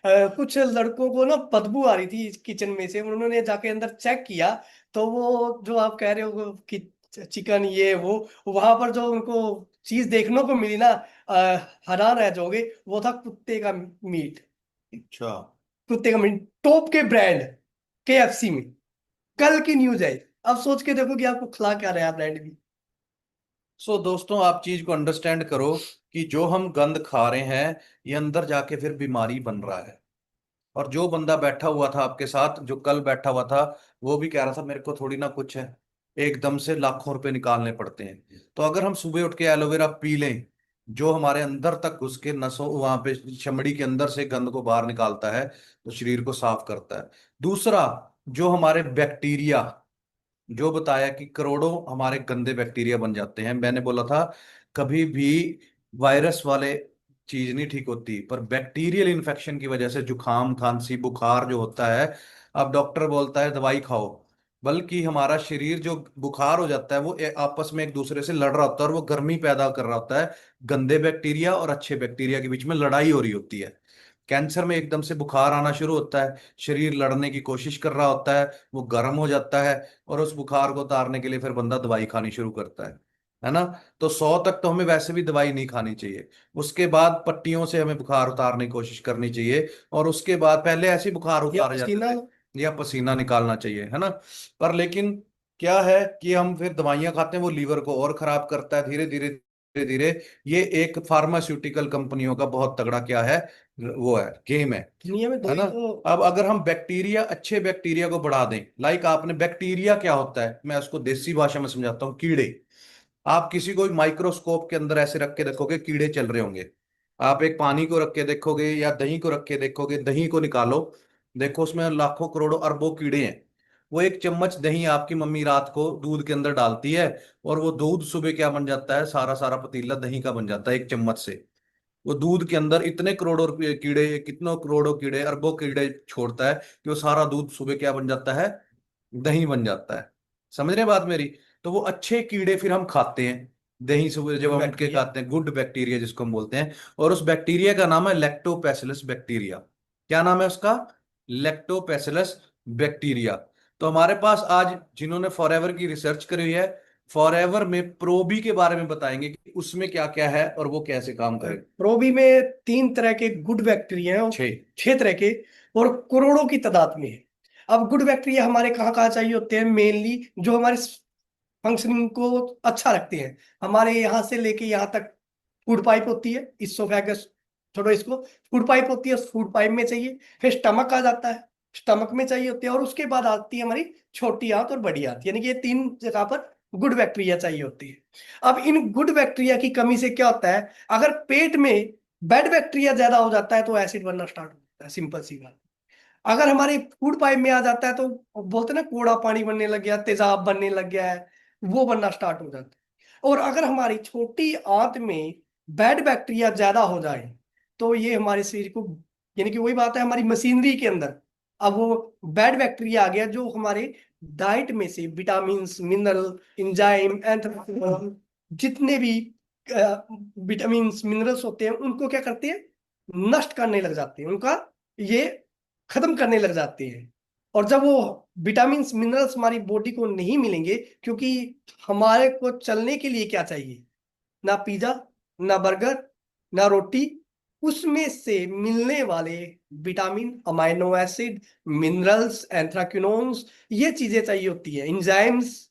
कुछ लड़कों को ना बदबू आ रही थी किचन में से, उन्होंने जाके अंदर चेक किया, तो वो जो आप कह रहे हो कि चिकन ये वो, वहां पर जो उनको चीज देखने को मिली ना, हैरान रह जाओगे, वो था कुत्ते का मीट। अच्छा। कुत्ते का मीट, टॉप के ब्रांड केएफसी में, कल की न्यूज है। अब सोच के देखो कि आपको खिला क्या रहा है ब्रांड भी। सो दोस्तों, आप चीज को अंडरस्टैंड करो कि जो हम गंद खा रहे हैं, ये अंदर जाके फिर बीमारी बन रहा है। और जो बंदा बैठा हुआ था आपके साथ, जो कल बैठा हुआ था, वो भी कह रहा था मेरे को थोड़ी ना कुछ है, एकदम से लाखों रुपए निकालने पड़ते हैं। तो अगर हम सुबह उठ के एलोवेरा पी लें, जो हमारे अंदर तक घुस के नसों, वहां पे चमड़ी के अंदर से गंद को बाहर निकालता है, तो शरीर को साफ करता है। दूसरा, जो हमारे बैक्टीरिया, जो बताया कि करोड़ों हमारे गंदे बैक्टीरिया बन जाते हैं, मैंने बोला था कभी भी वायरस वाले चीज नहीं ठीक होती, पर बैक्टीरियल इन्फेक्शन की वजह से जुकाम, खांसी, बुखार जो होता है, अब डॉक्टर बोलता है दवाई खाओ, बल्कि हमारा शरीर जो बुखार हो जाता है, वो आपस में एक दूसरे से लड़ रहा होता है, और वो गर्मी पैदा कर रहा होता है। गंदे बैक्टीरिया और अच्छे बैक्टीरिया के बीच में लड़ाई हो रही होती है। कैंसर में एकदम से बुखार आना शुरू होता है, शरीर लड़ने की कोशिश कर रहा होता है, वो गर्म हो जाता है, और उस बुखार को उतारने के लिए फिर बंदा दवाई खानी शुरू करता है ना। तो 100 तक तो हमें वैसे भी दवाई नहीं खानी चाहिए, उसके बाद पट्टियों से हमें बुखार उतारने की कोशिश करनी चाहिए, और उसके बाद, पहले ऐसे ही बुखार या उतारे जाते पसीना थे। या पसीना निकालना चाहिए, है ना। पर लेकिन क्या है कि हम फिर दवाइयां खाते हैं, वो लीवर को और खराब करता है धीरे धीरे धीरे धीरे। ये एक फार्मास्यूटिकल कंपनियों का बहुत तगड़ा क्या है, वो है, गेम दुनिया में दो है ही ना। तो। अब अगर हम बैक्टीरिया, अच्छे बैक्टीरिया को बढ़ा दें, लाइक आपने, बैक्टीरिया क्या होता है, मैं उसको देसी भाषा में समझाता हूँ, कीड़े। आप किसी को माइक्रोस्कोप के अंदर ऐसे रख के देखोगे, कीड़े चल रहे होंगे। आप एक पानी को रख के देखोगे या दही को रख के देखोगे, दही को निकालो, देखो उसमें लाखों करोड़ों अरबों कीड़े हैं। वो एक चम्मच दही आपकी मम्मी रात को दूध के अंदर डालती है, और वो दूध सुबह क्या बन जाता है, सारा सारा पतीला दही का बन जाता है एक चम्मच से। वो दूध के अंदर इतने करोड़ों कीड़े, कितनों करोड़ों कीड़े, अरबों कीड़े छोड़ता है कि वो सारा दूध सुबह क्या बन जाता है, दही बन जाता है। समझ रहे हैं बात मेरी। तो वो अच्छे कीड़े फिर हम खाते हैं, दही सुबह जब गुड हम उठ के बैक्टीरिया। खाते हैं, गुड बैक्टीरिया जिसको हम बोलते हैं। और उस बैक्टीरिया का नाम है लैक्टोबैसिलस बैक्टीरिया। क्या नाम है उसका, लैक्टोबैसिलस बैक्टीरिया। तो हमारे पास आज जिन्होंने फॉरएवर की रिसर्च करी हुई है, फॉरएवर में प्रोबी के बारे में बताएंगे कि उसमें क्या क्या है और वो कैसे काम करे। प्रोबी में 3 तरह के गुड बैक्टीरिया हैं और छः। 6 तरह के, और करोड़ों की तादाद में है। अब गुड बैक्टीरिया हमारे कहाँ कहाँ चाहिए होते हैं, मेनली जो हमारे फंक्शनिंग को अच्छा रखते हैं। हमारे यहाँ से लेके यहाँ तक फूड पाइप होती है, इसोफेगस, छोड़ो इसको, फूड पाइप होती है, फूड पाइप में चाहिए। फिर स्टमक आ जाता है, स्टमक में चाहिए होती है, और उसके बाद आती है हमारी छोटी आंत और बड़ी आंत, यानी कि ये 3 जगह पर गुड बैक्टीरिया चाहिए होती है। अब इन गुड बैक्टीरिया की कमी से क्या होता है, अगर पेट में बैड बैक्टीरिया ज्यादा हो जाता है तो एसिड बनना स्टार्ट हो जाता है, सिंपल सी बात। अगर हमारे फूड पाइप में आ जाता है तो बोलते हैं ना, कोड़ा पानी बनने लग गया, तेजाब बनने लग गया है, वो बनना स्टार्ट हो जाता है। और अगर हमारी छोटी आंत में बैड बैक्टीरिया ज्यादा हो जाए तो ये हमारे शरीर को, यानी कि वही बात है हमारी मशीनरी के अंदर, अब वो बैड बैक्टीरिया आ गया जो हमारे डाइट में से विटामिन, मिनरल, एंजाइम, एंथ्राक्नोन, जितने भी विटामिन मिनरल्स होते हैं उनको क्या करते हैं, नष्ट करने लग जाते हैं, उनका ये खत्म करने लग जाते हैं। और जब वो विटामिन मिनरल्स हमारी बॉडी को नहीं मिलेंगे, क्योंकि हमारे को चलने के लिए क्या चाहिए, ना पिज्जा, ना बर्गर, ना रोटी, उसमें से मिलने वाले vitamin, amino acid, minerals, anthraquinones, ये चीजें चाहिए होती है, एंजाइम्स,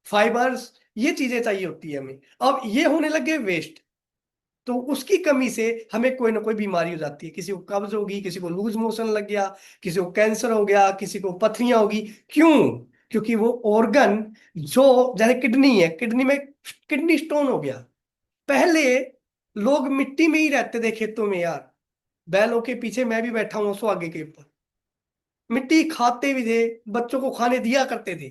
फाइबर्स, ये चीजें चाहिए होती है हमें। अब ये होने लगे वेस्ट, तो उसकी कमी से हमें कोई ना कोई बीमारी हो जाती है, किसी को कब्ज होगी, किसी को लूज मोशन लग गया, किसी को कैंसर हो गया, किसी को पथरियां होगी। क्यों? क्योंकि वो ऑर्गन जो, जैसे किडनी है, किडनी में किडनी स्टोन हो गया। पहले लोग मिट्टी में ही रहते थे, खेतों में यार, बैलों के पीछे मैं भी बैठा हूं सुहागे के ऊपर, मिट्टी खाते भी थे, बच्चों को खाने दिया करते थे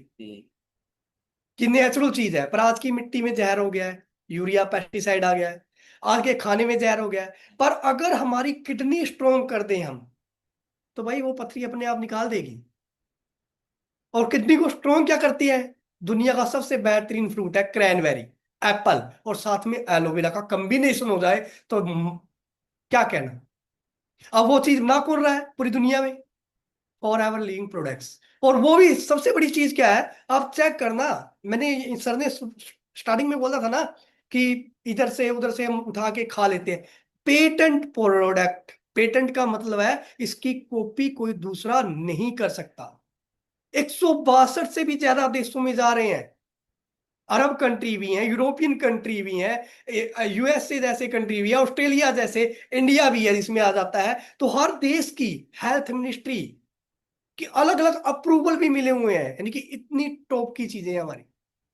कि नेचुरल चीज है। पर आज की मिट्टी में जहर हो गया है, यूरिया पेस्टिसाइड आ गया है, आज के खाने में जहर हो गया है। पर अगर हमारी किडनी स्ट्रोंग कर दें हम, तो भाई वो पथरी अपने आप निकाल देगी। और किडनी को स्ट्रोंग क्या करती है, दुनिया का सबसे बेहतरीन फ्रूट है क्रैनबेरी, एप्पल, और साथ में एलोवेरा का कॉम्बिनेशन हो जाए तो क्या कहना। अब वो चीज ना कर रहा है पूरी दुनिया में, फॉर एवर लिविंग प्रोडक्ट्स। और वो भी सबसे बड़ी चीज क्या है, आप चेक करना, मैंने सर ने स्टार्टिंग में बोला था ना कि इधर से उधर से हम उठा के खा लेते हैं। पेटेंट प्रोडक्ट, पेटेंट का मतलब है इसकी कॉपी कोई दूसरा नहीं कर सकता। 162 से भी ज्यादा देशों में जा रहे हैं, अरब कंट्री भी हैं, यूरोपियन कंट्री भी हैं, यूएसए जैसे कंट्री भी है, ऑस्ट्रेलिया जैसे, इंडिया भी है जिसमें आ जाता है। तो हर देश की हेल्थ मिनिस्ट्री कि अलग अलग अप्रूवल भी मिले हुए हैं, यानी कि इतनी टॉप की चीजें हैं हमारी।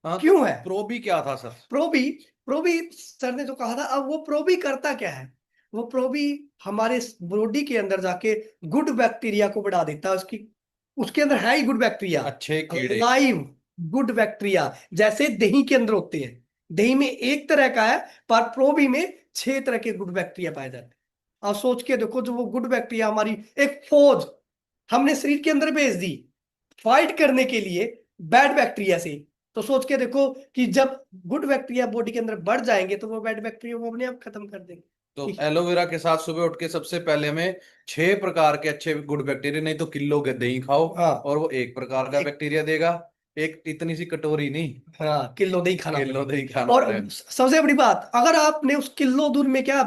हाँ, तो क्यों है प्रोबी क्या था सर। प्रोबी? प्रोबी सर ने जो कहा था, अब वो प्रोबी करता क्या है, वो प्रोबी हमारे बॉडी के अंदर जाके गुड बैक्टीरिया को बढ़ा देता है। उसकी, उसके अंदर है ही गुड बैक्टीरिया, अच्छे कीड़े। लाइव गुड बैक्टीरिया, जैसे दही के अंदर होते हैं। दही में एक तरह का है, पर प्रोबी में 6 तरह के गुड बैक्टीरिया पाए जाते हैं। आप सोच के देखो, जो वो गुड बैक्टीरिया हमारी एक फौज हमने शरीर के अंदर भेज दी फाइट करने के लिए बैड बैक्टीरिया से, तो सोच के देखो कि जब गुड बैक्टीरिया बॉडी के अंदर बढ़ जाएंगे तो वो बैड बैक्टीरिया को अपने आप खत्म कर देंगे। तो एलोवेरा के साथ सुबह उठ के सबसे पहले हमें 6 प्रकार के अच्छे गुड बैक्टीरिया, नहीं तो किलो के दही खाओ, हाँ, और वो 1 प्रकार का बैक्टीरिया देगा। एक इतनी सी कटोरी नहीं, हाँ, किलो दही खाना किलो पड़ेगा। दही खाना और पड़ेगा। सबसे बड़ी बात, अगर आपने उस किलो दूध में क्या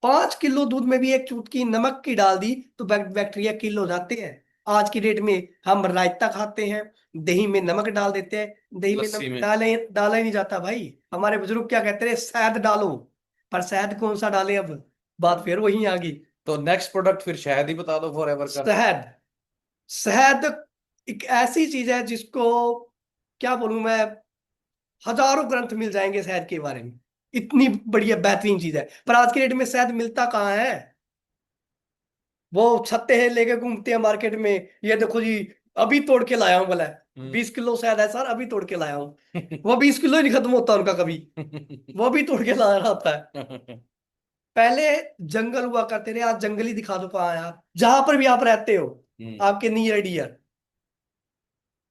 5 किलो दूध में भी एक चुटकी नमक की डाल दी तो बैक्टीरिया किल हो जाते हैं। आज की डेट में हम रायता खाते हैं, दही में नमक डाल देते हैं, दही में लस्सी नमक में। डाला ही नहीं जाता भाई। हमारे बुजुर्ग क्या कहते रहे, शहद डालो, पर शहद कौन सा डाले अब, बात फिर वही आ गई। तो नेक्स्ट प्रोडक्ट फिर शहद ही बता दो फॉरएवर का। शहद, शहद एक ऐसी चीज है जिसको क्या बोलूं मैं, हजारों ग्रंथ मिल जाएंगे शहद के बारे में, इतनी बढ़िया बेहतरीन चीज है। पर आज के डेट में शहद मिलता कहाँ है, वो छत्ते हैं लेके घूमते हैं मार्केट में, ये देखो जी अभी तोड़ के लाया हूँ बोला, 20 किलो शहद है सर, अभी तोड़ के लाया हूँ। वो 20 किलो ही नहीं खत्म होता उनका कभी, वो भी तोड़ के ला रहा होता है। पहले जंगल हुआ करते थे, आज जंगल ही दिखा दो कहाँ है आप, जहां पर भी आप रहते हो, आपके नियर डियर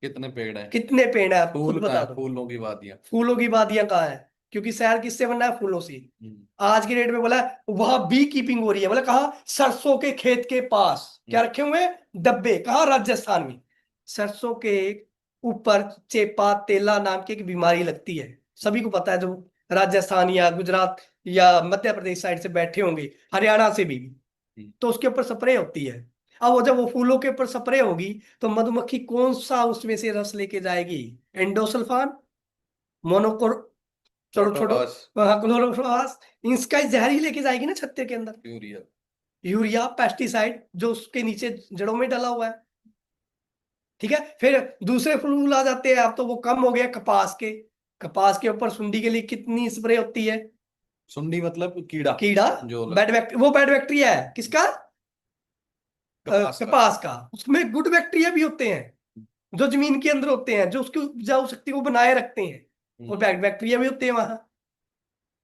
कितने पेड़ हैं? कितने पेड़ है, आप खुद फूल कहाँ बता है? दो। फूलों की वादियां। फूलों की वादियां कहाँ है, क्योंकि शहर किससे बनना है, फूलों से। आज की डेट में बोला वहां बी कीपिंग हो रही है, बोला कहा, सरसों के खेत के पास क्या रखे हुए हैं, डब्बे, कहा, राजस्थान में। सरसों के ऊपर चेपा तेला नाम की एक बीमारी लगती है, सभी को पता है, जो राजस्थान या गुजरात या मध्य प्रदेश साइड से बैठे होंगे, हरियाणा से भी, तो उसके ऊपर स्प्रे होती है। अब वो जब वो फूलों के ऊपर स्प्रे होगी, तो मधुमक्खी कौन सा उसमें से रस लेके जाएगी, एंडोसल्फान, मोनोकोर, छोड़ो छोड़ो, प्रोटोपास। क्लोरोफास, इसका जहर ही लेके जाएगी ना छत्ते के अंदर। यूरिया। यूरिया पेस्टिसाइड जो उसके नीचे जड़ों में डला हुआ है। ठीक है, फिर दूसरे फूल आ जाते हैं, अब तो वो कम हो गया, कपास के, कपास के ऊपर सुंडी के लिए कितनी स्प्रे होती है, सुंडी मतलब कीड़ा। कीड़ा, जो वो बैड बैक्टीरिया है किसका, कपास का। कपास का। उसमें गुड बैक्टीरिया भी होते हैं जो जमीन के अंदर होते हैं, जो उसकी उपजाऊ शक्ति को बनाए रखते हैं, और बैड बैक्टीरिया भी होते हैं वहां,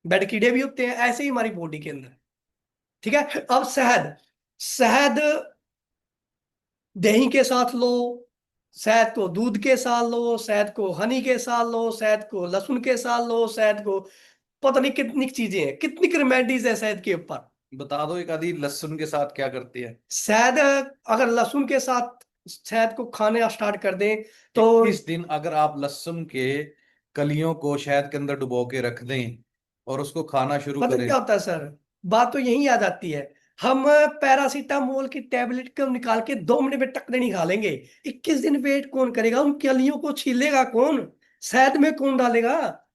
बैड कीड़े भी होते हैं, ऐसे ही हमारी बॉडी के अंदर। ठीक है, अब शहद, शहद दही के साथ लो, शहद को दूध के साथ लो, शहद को हनी के साथ लो, शहद को लहसुन के साथ लो, शहद को, पता नहीं कितनी चीजें हैं, कितनी रेमेडीज है शहद के ऊपर। बता दो एक आधी, लहसुन के साथ क्या करती है? शहद अगर लहसुन के साथ शहद को खाने स्टार्ट कर दें तो, 21 दिन अगर आप लहसुन के कलियों को शहद के अंदर डुबो के रख दें और उसको खाना शुरू पता करें। क्या होता है सर, बात तो यही आ जाती है, हम पैरासीटामोल की टेबलेट को निकाल के 2 मिनट में टक नहीं खा लेंगे, 21 दिन वेट कौन करेगा, उन कलियों को छीलेगा कौन, शहद में कौन डालेगा,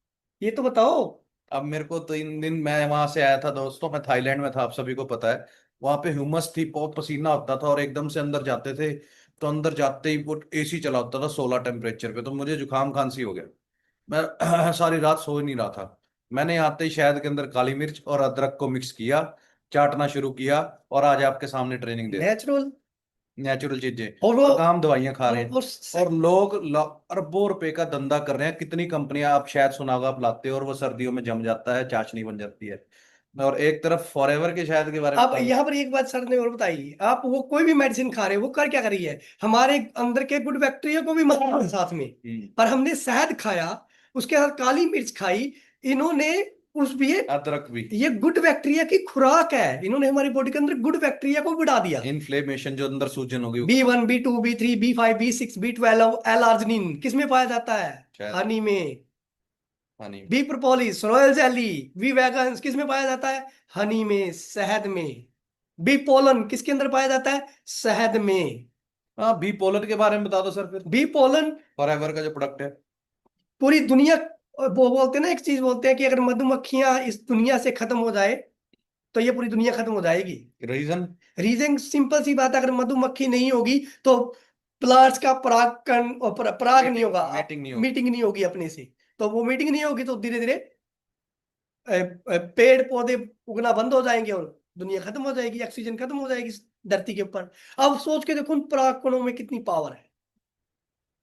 ये तो बताओ। अब मेरे को 3 दिन, मैं वहां से आया था दोस्तों, मैं थाईलैंड में था, आप सभी को पता है। वहां पे ह्यूमस थी, बहुत पसीना होता था, और एकदम से अंदर जाते थे तो अंदर जाते ही वो एसी चला होता था 16 टेम्परेचर पे, तो मुझे जुकाम खांसी हो गया। मैं सारी रात सो ही नहीं रहा था। मैंने आते ही शहद के अंदर काली मिर्च और अदरक को मिक्स किया, चाटना शुरू किया, और आज आपके सामने ट्रेनिंग दे रहा नेचुरल, हूं। नेचुरल चीजें। और वो, काम दवाइयां खा रहे हैं, और और लोग अरबों रुपए का धंधा कर रहे हैं। कितनी कंपनियां, आप शायद सुना होगा, आप लाते हो और वो सर्दियों में जम जाता है, चाशनी बन जाती है। और एक तरफ फॉरएवर के शहद के बारे में अब बता दो। यहाँ पर एक बात सर ने और बताई, आप वो कोई भी मेडिसिन खा रहे हो, वो कर क्या करी है, हमारे अंदर के गुड बैक्टीरिया को भी मारा है साथ में। पर हमने शहद खाया, उसके साथ काली मिर्च खाई, इन्होंने उस भी, अदरक भी। ये गुड बैक्टीरिया की खुराक है, इन्होंने हमारी बॉडी के अंदर गुड बैक्टीरिया को बढ़ा दिया। इन्फ्लेमेशन, जो अंदर सूजन होगी। B1 B2 B3 B5 B6 B12, L arginine किस में पाया जाता है, शायद। हनी में। Honey. Bee propolis, royal jelly, bee wagons किस में पाया जाता है, हनी में, शहद में। बी पोलन किसके अंदर पाया जाता है, शहद में। हाँ, बी पोलर के बारे में बता दो सर फिर। बी पोलन फॉरएवर का जो प्रोडक्ट है। पूरी दुनिया, वो बोलते हैं ना, एक चीज बोलते हैं कि अगर मधुमक्खियां इस दुनिया से खत्म हो जाए तो ये पूरी दुनिया खत्म हो जाएगी। रीजन? रीजन सिंपल सी बात है, अगर मधुमक्खी नहीं होगी तो प्लांट्स का परागकण और पराग नहीं होगा, मीटिंग नहीं होगी। मीटिंग नहीं होगी अपने से, तो वो मीटिंग नहीं होगी तो धीरे धीरे पेड़ पौधे उगना बंद हो जाएंगे और दुनिया खत्म हो जाएगी, ऑक्सीजन खत्म हो जाएगी इस धरती के ऊपर। अब सोच के देखो उन पराग कणों में कितनी पावर है।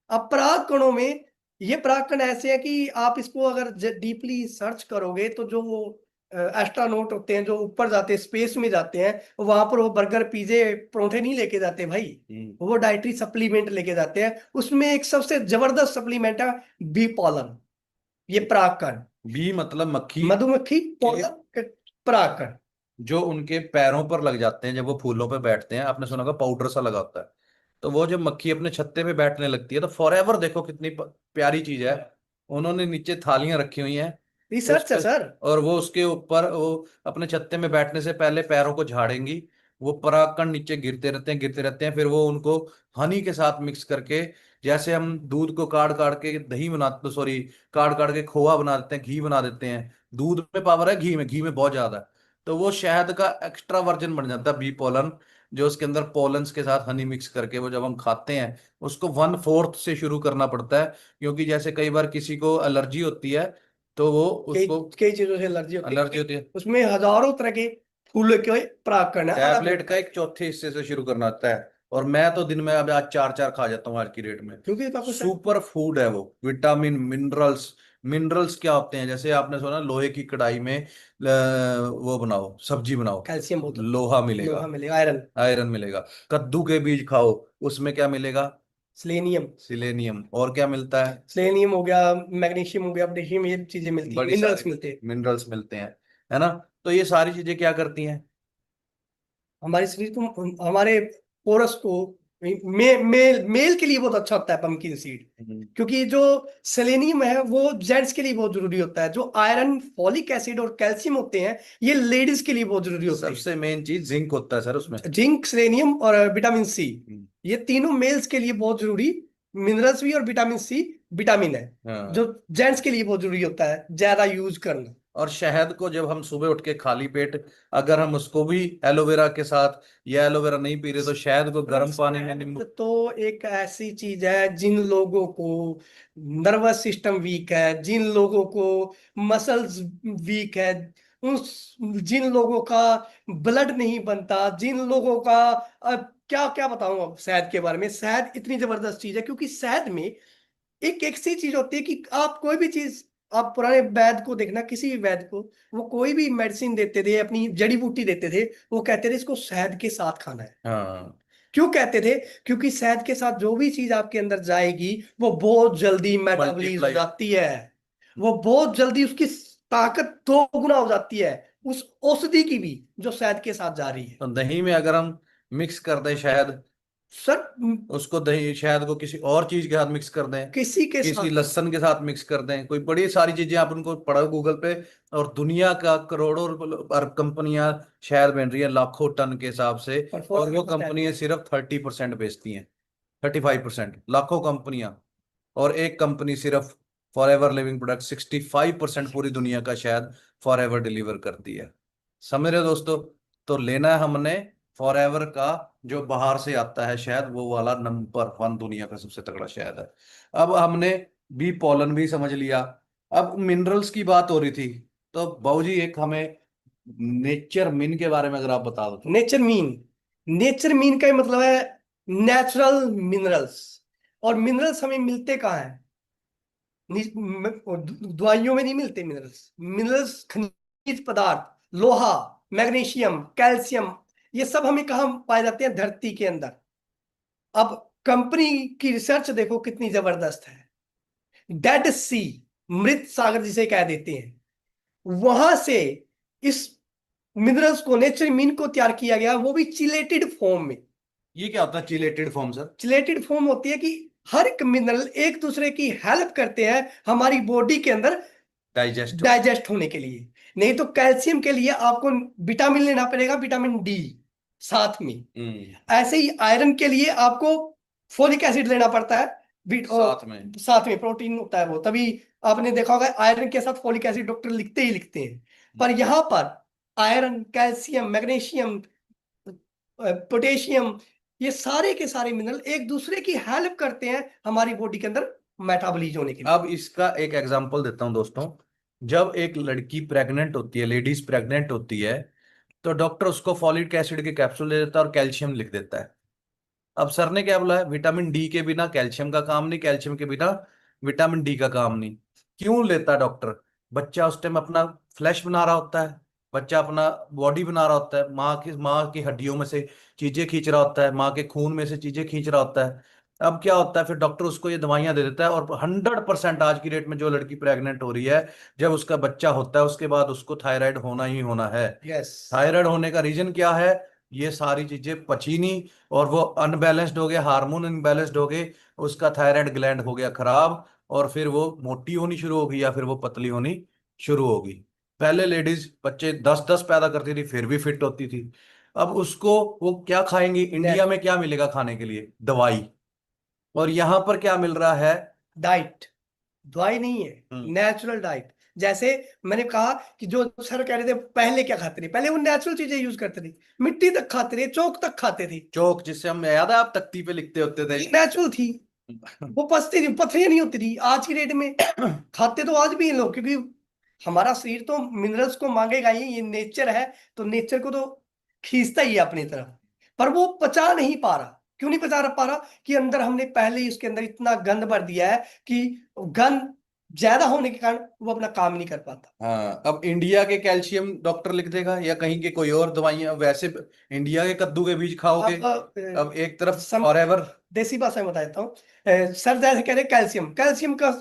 अब पराग कणों में, ये पराग कण ऐसे है कि आप इसको अगर डीपली सर्च करोगे तो जो वो एस्ट्रोनॉट होते हैं जो ऊपर जाते हैं, स्पेस में जाते हैं, वहां पर वो बर्गर पिज्जे परोठे नहीं लेके जाते भाई, वो डाइटरी सप्लीमेंट लेके जाते हैं। उसमें एक सबसे जबरदस्त सप्लीमेंट है बी पॉलन, ये पराग कण, बी मतलब मक्खी। मधुमक्खी, पॉलन पराग कण। जो उनके पैरों पर लग जाते हैं जब वो फूलों पे बैठते हैं, आपने सुना होगा पाउडर सा लगा होता है, तो वो जब मक्खी अपने छत्ते पे बैठने लगती है, तो फॉरएवर देखो कितनी प्यारी चीज है। उन्होंने नीचे थालियां रखी हुई हैं उस रिसर्च है पे, सर। और वो उसके ऊपर वो अपने छत्ते में बैठने से पहले पैरों को झाड़ेंगी, वो परागकण नीचे गिरते रहते हैं, फिर वो उनको हनी के साथ मिक्स करके, जैसे हम दूध को काट काट के दही बनाते, सॉरी, काट काट के खोआ बना देते हैं, घी बना देते हैं। दूध में पावर है, घी में बहुत ज्यादा है। तो वो शहद का एक्स्ट्रा वर्जन बन जाता है, बी पोलन, जो उसके अंदर पोलन्स के साथ हनी मिक्स करके वो जब हम खाते हैं, उसको 1/4 से शुरू करना पड़ता है। क्योंकि जैसे कई बार किसी को एलर्जी होती है, तो वो कई उसको कई चीजों से एलर्जी एलर्जी होती होती है, है, उसमें हजारों तरह के फूलों के परागकण है, अलग टैबलेट अलग। का एक चौथे हिस्से से शुरू करना होता है। और मैं तो दिन में अब आज 4 4 खा जाता हूँ आज की डेट में। क्योंकि आपको सुपर फूड है वो, विटामिन मिनरल्स। मिनरल्स क्या होते हैं, जैसे आपने सुना लोहे की कढ़ाई में वो बनाओ, सब्जी बनाओ, कैल्शियम बहुत होता लोहा है, मिलेगा, लोहा मिलेगा, आयरन, आयरन मिलेगा। कद्दू के बीज खाओ, उसमें क्या मिलेगा, सेलेनियम, सिलेनियम। और क्या मिलता है, सेलेनियम हो गया, मैग्नीशियम हो गया, पोटेशियम, ये चीजें मिलती है, बड़ी मिनरल्स सारी मिलते हैं। मिनरल्स मिलते हैं, है ना। तो ये सारी चीजें क्या करती हैं, हमारे शरीर को, हमारे पोरस को, मेल के लिए बहुत अच्छा होता है पम्पकिन सीड। क्योंकि जो सेलेनियम है वो जेंट्स के लिए बहुत जरूरी होता है, जो आयरन, फॉलिक एसिड और कैल्शियम होते हैं ये लेडीज के लिए बहुत जरूरी होते हैं। सबसे मेन चीज जिंक होता है सर उसमें। जिंक, सेलेनियम और विटामिन सी, हम्म। ये तीनों मेल्स के लिए बहुत जरूरी मिनरल्स भी, और विटामिन सी विटामिन है हाँ। जो जेंट्स के लिए बहुत जरूरी होता है ज्यादा यूज करना। और शहद को जब हम सुबह उठ के खाली पेट, अगर हम उसको भी एलोवेरा के साथ, या एलोवेरा नहीं पी रहे, तो शहद को गर्म पानी में नींबू। तो एक ऐसी चीज है, जिन लोगों को नर्वस सिस्टम वीक है, जिन लोगों को मसल्स वीक है, उस जिन लोगों का ब्लड नहीं बनता, जिन लोगों का, अब क्या क्या बताऊं अब शहद के बारे में। शहद इतनी जबरदस्त चीज है, क्योंकि शहद में एक एक सी चीज होती है कि आप कोई भी चीज, आप पुराने वैद्य को देखना, किसी भी वैद्य को, वो कोई भी मेडिसिन देते थे, अपनी जड़ी बूटी देते थे, वो कहते थे इसको शहद के साथ खाना है। हाँ, क्यों कहते थे? क्योंकि शहद के साथ जो भी चीज आपके अंदर जाएगी वो बहुत जल्दी मेटाबॉलिज हो मल्टीप्लाई। जाती है, वो बहुत जल्दी उसकी ताकत 2 गुना हो जाती है उस औषधि की भी जो शहद के साथ जा रही है। तो दही में अगर हम मिक्स कर दें शहद, सर, उसको दही शहद को किसी और चीज के साथ मिक्स कर दें, किसी के किसी साथ, लहसुन के साथ मिक्स कर दें, कोई बड़ी सारी चीजें आप उनको पढ़ो गूगल पे, और दुनिया का करोड़ों अरब कंपनियां शहद बन रही है, लाखों टन के हिसाब से। और वो परफॉर्मेंस शहद कंपनियां सिर्फ 30% बेचती हैं, 35%, लाखों कंपनियां। और एक कंपनी सिर्फ फॉर एवर लिविंग प्रोडक्ट 65% पूरी दुनिया का शहद फॉर एवर डिलीवर करती है। समझ रहे हो दोस्तों। तो लेना है हमने फॉर एवर का, जो बाहर से आता है शहद, वो वाला नंबर 1 दुनिया का सबसे तगड़ा शहद है। अब हमने बी पोलन भी समझ लिया। अब मिनरल्स की बात हो रही थी, तो बाबूजी एक हमें नेचर मिन के बारे में अगर आप बता दो तो। नेचर मीन, नेचर मीन का ही मतलब है नेचुरल मिनरल्स। और मिनरल्स हमें मिलते कहाँ हैं? दवाइयों में नहीं मिलते मिनरल्स। मिनरल्स खनिज पदार्थ, लोहा, मैग्नीशियम, कैल्शियम, ये सब हमें कहाँ पाए जाते हैं? धरती के अंदर। अब कंपनी की रिसर्च देखो कितनी जबरदस्त है। डेड सी, मृत सागर जिसे कह देते हैं, वहां से इस मिनरल्स को, नेचर मीन को तैयार किया गया, वो भी चिलेटेड फॉर्म में। ये क्या होता है chelated form sir? Chelated form होती है कि हर एक मिनरल एक दूसरे की हेल्प करते हैं हमारी बॉडी के अंदर डाइजेस्ट। डाइजेस्ट होने के लिए। नहीं तो कैल्शियम के लिए आपको विटामिन लेना पड़ेगा, विटामिन डी साथ में। ऐसे ही आयरन के लिए आपको फोलिक एसिड लेना पड़ता है, साथ में। साथ में प्रोटीन होता है वो, तभी आपने देखा होगा आयरन के साथ फोलिक एसिड डॉक्टर लिखते ही लिखते हैं। पर यहाँ पर आयरन, कैल्शियम, मैग्नीशियम, पोटेशियम, ये सारे के सारे मिनरल एक दूसरे की हेल्प करते हैं हमारी बॉडी के अंदर मेटाबॉलिज होने के लिए। अब इसका एक एग्जांपल देता हूं दोस्तों। जब एक लड़की प्रेग्नेंट होती है, लेडीज प्रेग्नेंट होती है, तो डॉक्टर उसको फॉलिक एसिड के कैप्सूल दे देता है और कैल्शियम लिख देता है। अब सर ने क्या बोला है, विटामिन डी के बिना कैल्शियम का काम नहीं, कैल्शियम के बिना विटामिन डी का काम नहीं। क्यों लेता है डॉक्टर? बच्चा उस टाइम अपना फ्लैश बना रहा होता है, बच्चा अपना बॉडी बना रहा होता है, माँ की हड्डियों में से चीजें खींच रहा होता है, माँ के खून में से चीजें खींच रहा होता है। अब क्या होता है, फिर डॉक्टर उसको ये दवाइयां दे देता है। और 100% आज की डेट में जो लड़की प्रेग्नेंट हो रही है, जब उसका बच्चा होता है उसके बाद उसको थायराइड होना ही होना है। यस, थायराइड होने का रीजन क्या है? ये सारी चीजें पची नहीं, और वो अनबैलेंस्ड हो गया, हार्मोन अनबैलेंस्ड हो गए, उसका थायराइड ग्लैंड हो गया खराब, और फिर वो मोटी होनी शुरू होगी या फिर वो पतली होनी शुरू होगी। पहले लेडीज बच्चे 10 10 पैदा करती थी फिर भी फिट होती थी। अब उसको वो क्या खाएंगे, इंडिया में क्या मिलेगा खाने के लिए, दवाई। और यहाँ पर क्या मिल रहा है? डाइट, दवाई नहीं है, नेचुरल डाइट। जैसे मैंने कहा कि जो सर कह रहे थे पहले क्या खाते थे, पहले वो नेचुरल चीजें यूज करते थे, मिट्टी तक खाते थे, चौक तक खाते थे, चौक जिससे हम, याद है आप तख्ती पे लिखते होते थे? नेचुरल थी, वो पचती थी, पथरियां नहीं होती थी। आज की डेट में खाते तो आज भी हैं लोग, क्योंकि हमारा शरीर तो मिनरल्स को मांगेगा ही, ये नेचर है, तो नेचर को तो खींचता ही है अपनी तरफ। पर वो पचा नहीं पा रहा। क्यों नहीं पचा पा रहा? कि अंदर हमने पहले ही उसके अंदर इतना गंद भर दिया है कि गंद ज्यादा होने के कारण वो अपना काम नहीं कर पाता। हाँ, अब इंडिया के कैल्शियम डॉक्टर लिख देगा या कहीं के कोई और दवाइयां, वैसे इंडिया के कद्दू के बीज खाओगे। अब अब एक तरफ सम फॉरएवर। देसी भाषा में बता देता हूँ। सर जैसे कह रहे कैल्शियम, कैल्शियम का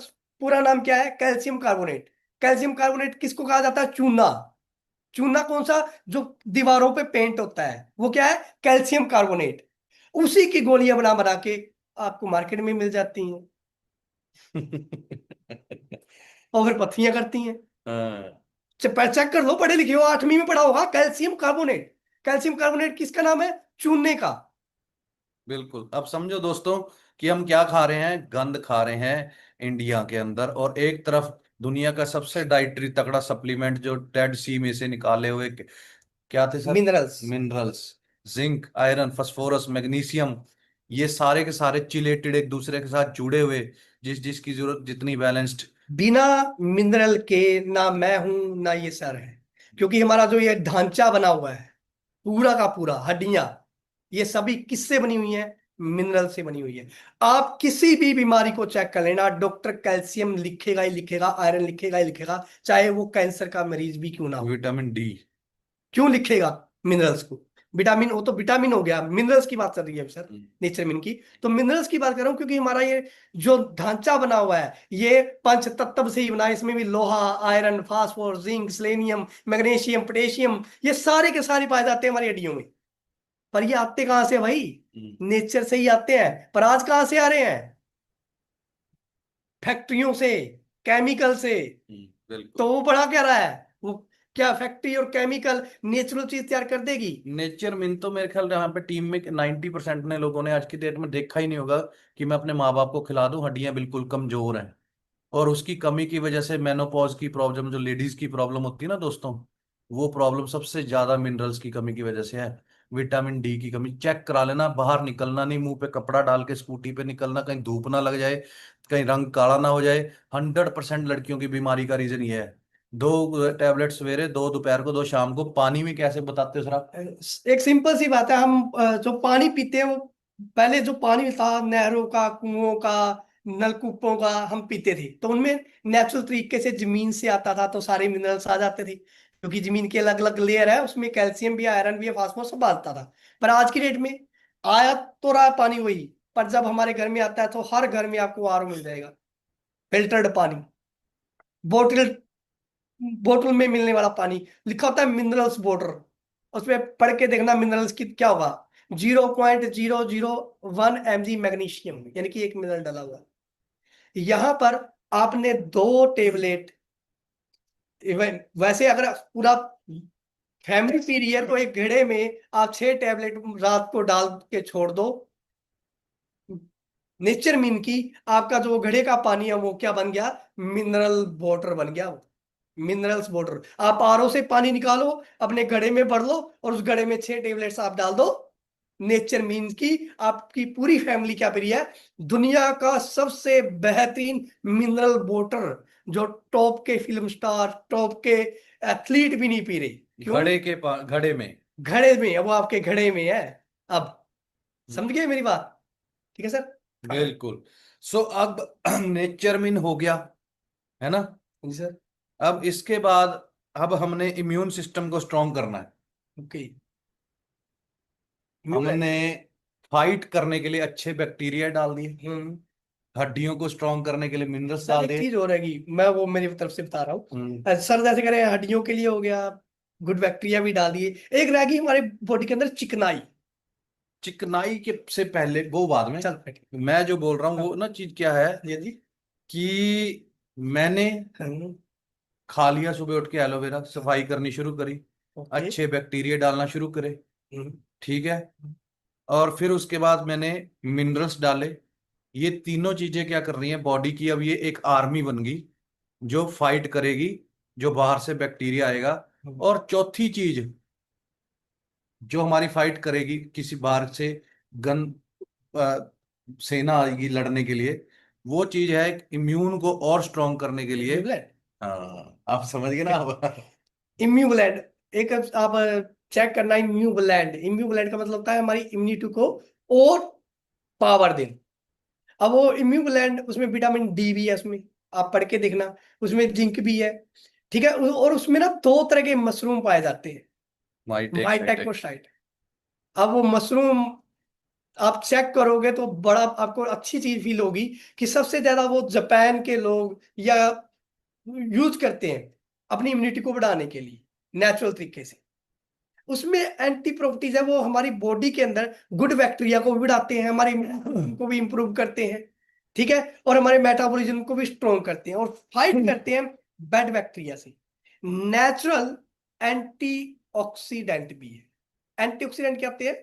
पूरा नाम क्या है? Calcium carbonate. कैल्शियम कार्बोनेट किसको कहा जाता है? चूना। चूना कौन सा? जो दीवारों पे पेंट होता है, वो क्या है? Calcium carbonate. उसी की गोलियां बना बना के आपको मार्केट में मिल जाती हैं, और फिर पथरियां करती हैं। हाँ, चेक कर लो, पढ़े लिखे हो, 8वीं में पढ़ा होगा कैल्शियम कार्बोनेट। कैल्शियम कार्बोनेट किसका नाम है? चूने का। बिल्कुल। अब समझो दोस्तों कि हम क्या खा रहे हैं, गंद खा रहे हैं इंडिया के अंदर, और एक तरफ दुनिया का सबसे डाइटरी तगड़ा सप्लीमेंट जो डेड सी में से निकाले हुए क्या थे sir? Minerals. Minerals. Zinc, iron, phosphorus, magnesium, ये सारे के सारे चिलेटेड, एक दूसरे के साथ जुड़े हुए, जिस जिसकी जरूरत जितनी बैलेंस्ड। बिना मिनरल के ना मैं हूं ना ये सर है, क्योंकि हमारा जो ये ढांचा बना हुआ है पूरा का पूरा, हड्डियां, ये सभी किससे बनी हुई है? मिनरल से बनी हुई है। आप किसी भी बीमारी को चेक कर लेना, डॉक्टर कैल्शियम लिखेगा ही लिखेगा, आयरन लिखेगा ही लिखेगा, चाहे वो कैंसर का मरीज भी क्यों ना हो। Vitamin D. क्यों लिखेगा मिनरल्स को? विटामिन, वो तो विटामिन हो गया, मिनरल्स की बात चल रही है सर, नेचर मिन की। तो मिनरल्स की बात कर रहा हूं, क्योंकि हमारा ये जो ढांचा बना हुआ है ये पंच तत्व से ही बना है। इसमें भी लोहा, iron, phosphorus, zinc, selenium, magnesium, potassium, ये सारे के सारे पाए जाते हैं हमारी हड्डियों में। पर ये आते कहां से भाई? नेचर से ही आते हैं। पर आज कहां से आ रहे हैं? फैक्ट्रियों से, केमिकल से। बिल्कुल। तो वो बढ़ा क्या रहा है? वो क्या फैक्ट्री और केमिकल नेचुरल चीज तैयार कर देगी? नेचर मिन तो मेरे ख्याल यहाँ पे टीम में 90% ने लोगों ने आज की डेट में देखा ही नहीं होगा कि मैं अपने माँ बाप को खिला दूं, हड्डियां बिल्कुल कमजोर हैं। और उसकी कमी की वजह से मेनोपॉज की प्रॉब्लम, जो लेडीज की प्रॉब्लम होती है ना दोस्तों, वो प्रॉब्लम सबसे ज्यादा मिनरल्स की कमी की वजह से है। विटामिन डी की कमी चेक करा लेना, बाहर निकलना नहीं, मुंह पे कपड़ा डाल के स्कूटी पे निकलना, कहीं धूप ना लग जाए, कहीं रंग काला ना हो जाए। 100% लड़कियों की बीमारी का रीजन ये है। 2 टैबलेट सवेरे, 2 दोपहर को, 2 शाम को। पानी में कैसे बताते हो सर आप? एक सिंपल सी बात है, हम जो पानी पीते हैं वो, पहले जो पानी था नहरों का, कुओं का, नलकूपों का हम पीते थे, तो उनमें नेचुरल तरीके से जमीन से आता था, तो सारे मिनरल्स आ जाते थे, क्योंकि जमीन की अलग अलग लेयर है, उसमें कैल्शियम भी, आयरन भी, फास्फोरस सब आता था। पर आज की डेट में आया तो रहा पानी वही, पर जब हमारे घर में आता है तो हर घर में आपको आरओ मिल जाएगा, फिल्टर्ड पानी, बोतल, बोतल में मिलने वाला पानी, लिखा होता है मिनरल्स वाटर, उसमें पढ़ के देखना मिनरल्स की क्या होगा, 0.001 mg मैग्नीशियम, यानी कि 1 मिनरल डाला हुआ है। यहां पर आपने 2 टेबलेट, वैसे अगर पूरा फैमिली पी रही है तो एक घेड़े में आप 6 टेबलेट रात को डाल के छोड़ दो। नेचर मीन की आपका जो घड़े का पानी है वो क्या बन गया? मिनरल वाटर बन गया। Minerals water. आप आरओ से पानी निकालो, अपने घड़े में भर लो, और उस घड़े में 6 टेबलेट्स आप डाल दो। नेचर मीन्स की आपकी पूरी फैमिली क्या पी रही है? दुनिया का सबसे बेहतरीन मिनरल वाटर, जो टॉप के फिल्म स्टार, टॉप के एथलीट भी नहीं पी रहे। क्यों? घड़े में। घड़े में है, वो आपके घड़े में है। अब समझ गए मेरी बात? ठीक है सर। बिल्कुल। सो अब नेचर मिन हो गया, है ना? जी सर। अब इसके बाद अब हमने इम्यून सिस्टम को स्ट्रांग करना है। ओके। हमने फाइट करने के लिए अच्छे बैक्टीरिया डाल दिए, हम्म। हड्डियों को स्ट्रांग करने के लिए मिनरल्स सर डाल एक दिए। चीज हो रहेगी, मैं वो मेरी तरफ से बता रहा हूँ। हम्म। सर जैसे करें हड्डियों के लिए हो गया, गुड बैक्टीरिया भी डाल दिए, एक रहेगी हमारे बॉडी के अंदर चिकनाई। चिकनाई के से पहले, वो बाद में। चल बैठ। मैं जो बोल रहा हूँ वो ना चीज क्या है जी जी। कि मैंने हम्म। खा लिया सुबह उठ के एलोवेरा, सफाई करनी शुरू करी, ओके। अच्छे बैक्टीरिया डालना शुरू करे, ठीक है। और फिर उसके बाद मैंने मिनरल्स डाले। ये तीनों चीजें क्या कर रही हैं, बॉडी की अब ये एक आर्मी बन गई जो फाइट करेगी जो बाहर से बैक्टीरिया आएगा। और चौथी चीज जो हमारी फाइट करेगी किसी बाहर से गन सेना आएगी लड़ने के लिए, वो चीज है इम्यून को और स्ट्रॉन्ग करने के लिए। हाँ, आप समझ गए ना आप। इम्यूबुलेंट, एक आप चेक करना, इम्यूबुलेंट, इम्यूबुलेंट का मतलब होता है हमारी इम्यूनिटी को और पावर देना। अब वो इम्यूबुलेंट, उसमें विटामिन डी भी है, उसमें आप पढ़ के देखना, उसमें जिंक भी है, ठीक है। और उसमें ना 2 तरह के मशरूम पाए जाते हैं, माइटेक्टोसाइट। अब वो मशरूम आप चेक करोगे तो बड़ा आपको अच्छी चीज फील होगी कि सबसे ज्यादा वो जापान के लोग या यूज करते हैं अपनी इम्यूनिटी को बढ़ाने के लिए नेचुरल तरीके से। उसमें एंटी प्रॉपर्टीज है, वो हमारी बॉडी के अंदर गुड बैक्टीरिया को भी बढ़ाते हैं, हमारे immune को भी इंप्रूव करते हैं, ठीक है, और हमारे मेटाबॉलिज्म को भी स्ट्रॉन्ग करते हैं और फाइट करते हैं बैड बैक्टीरिया से। नेचुरल एंटीऑक्सीडेंट भी है। एंटीऑक्सीडेंट क्या होते हैं?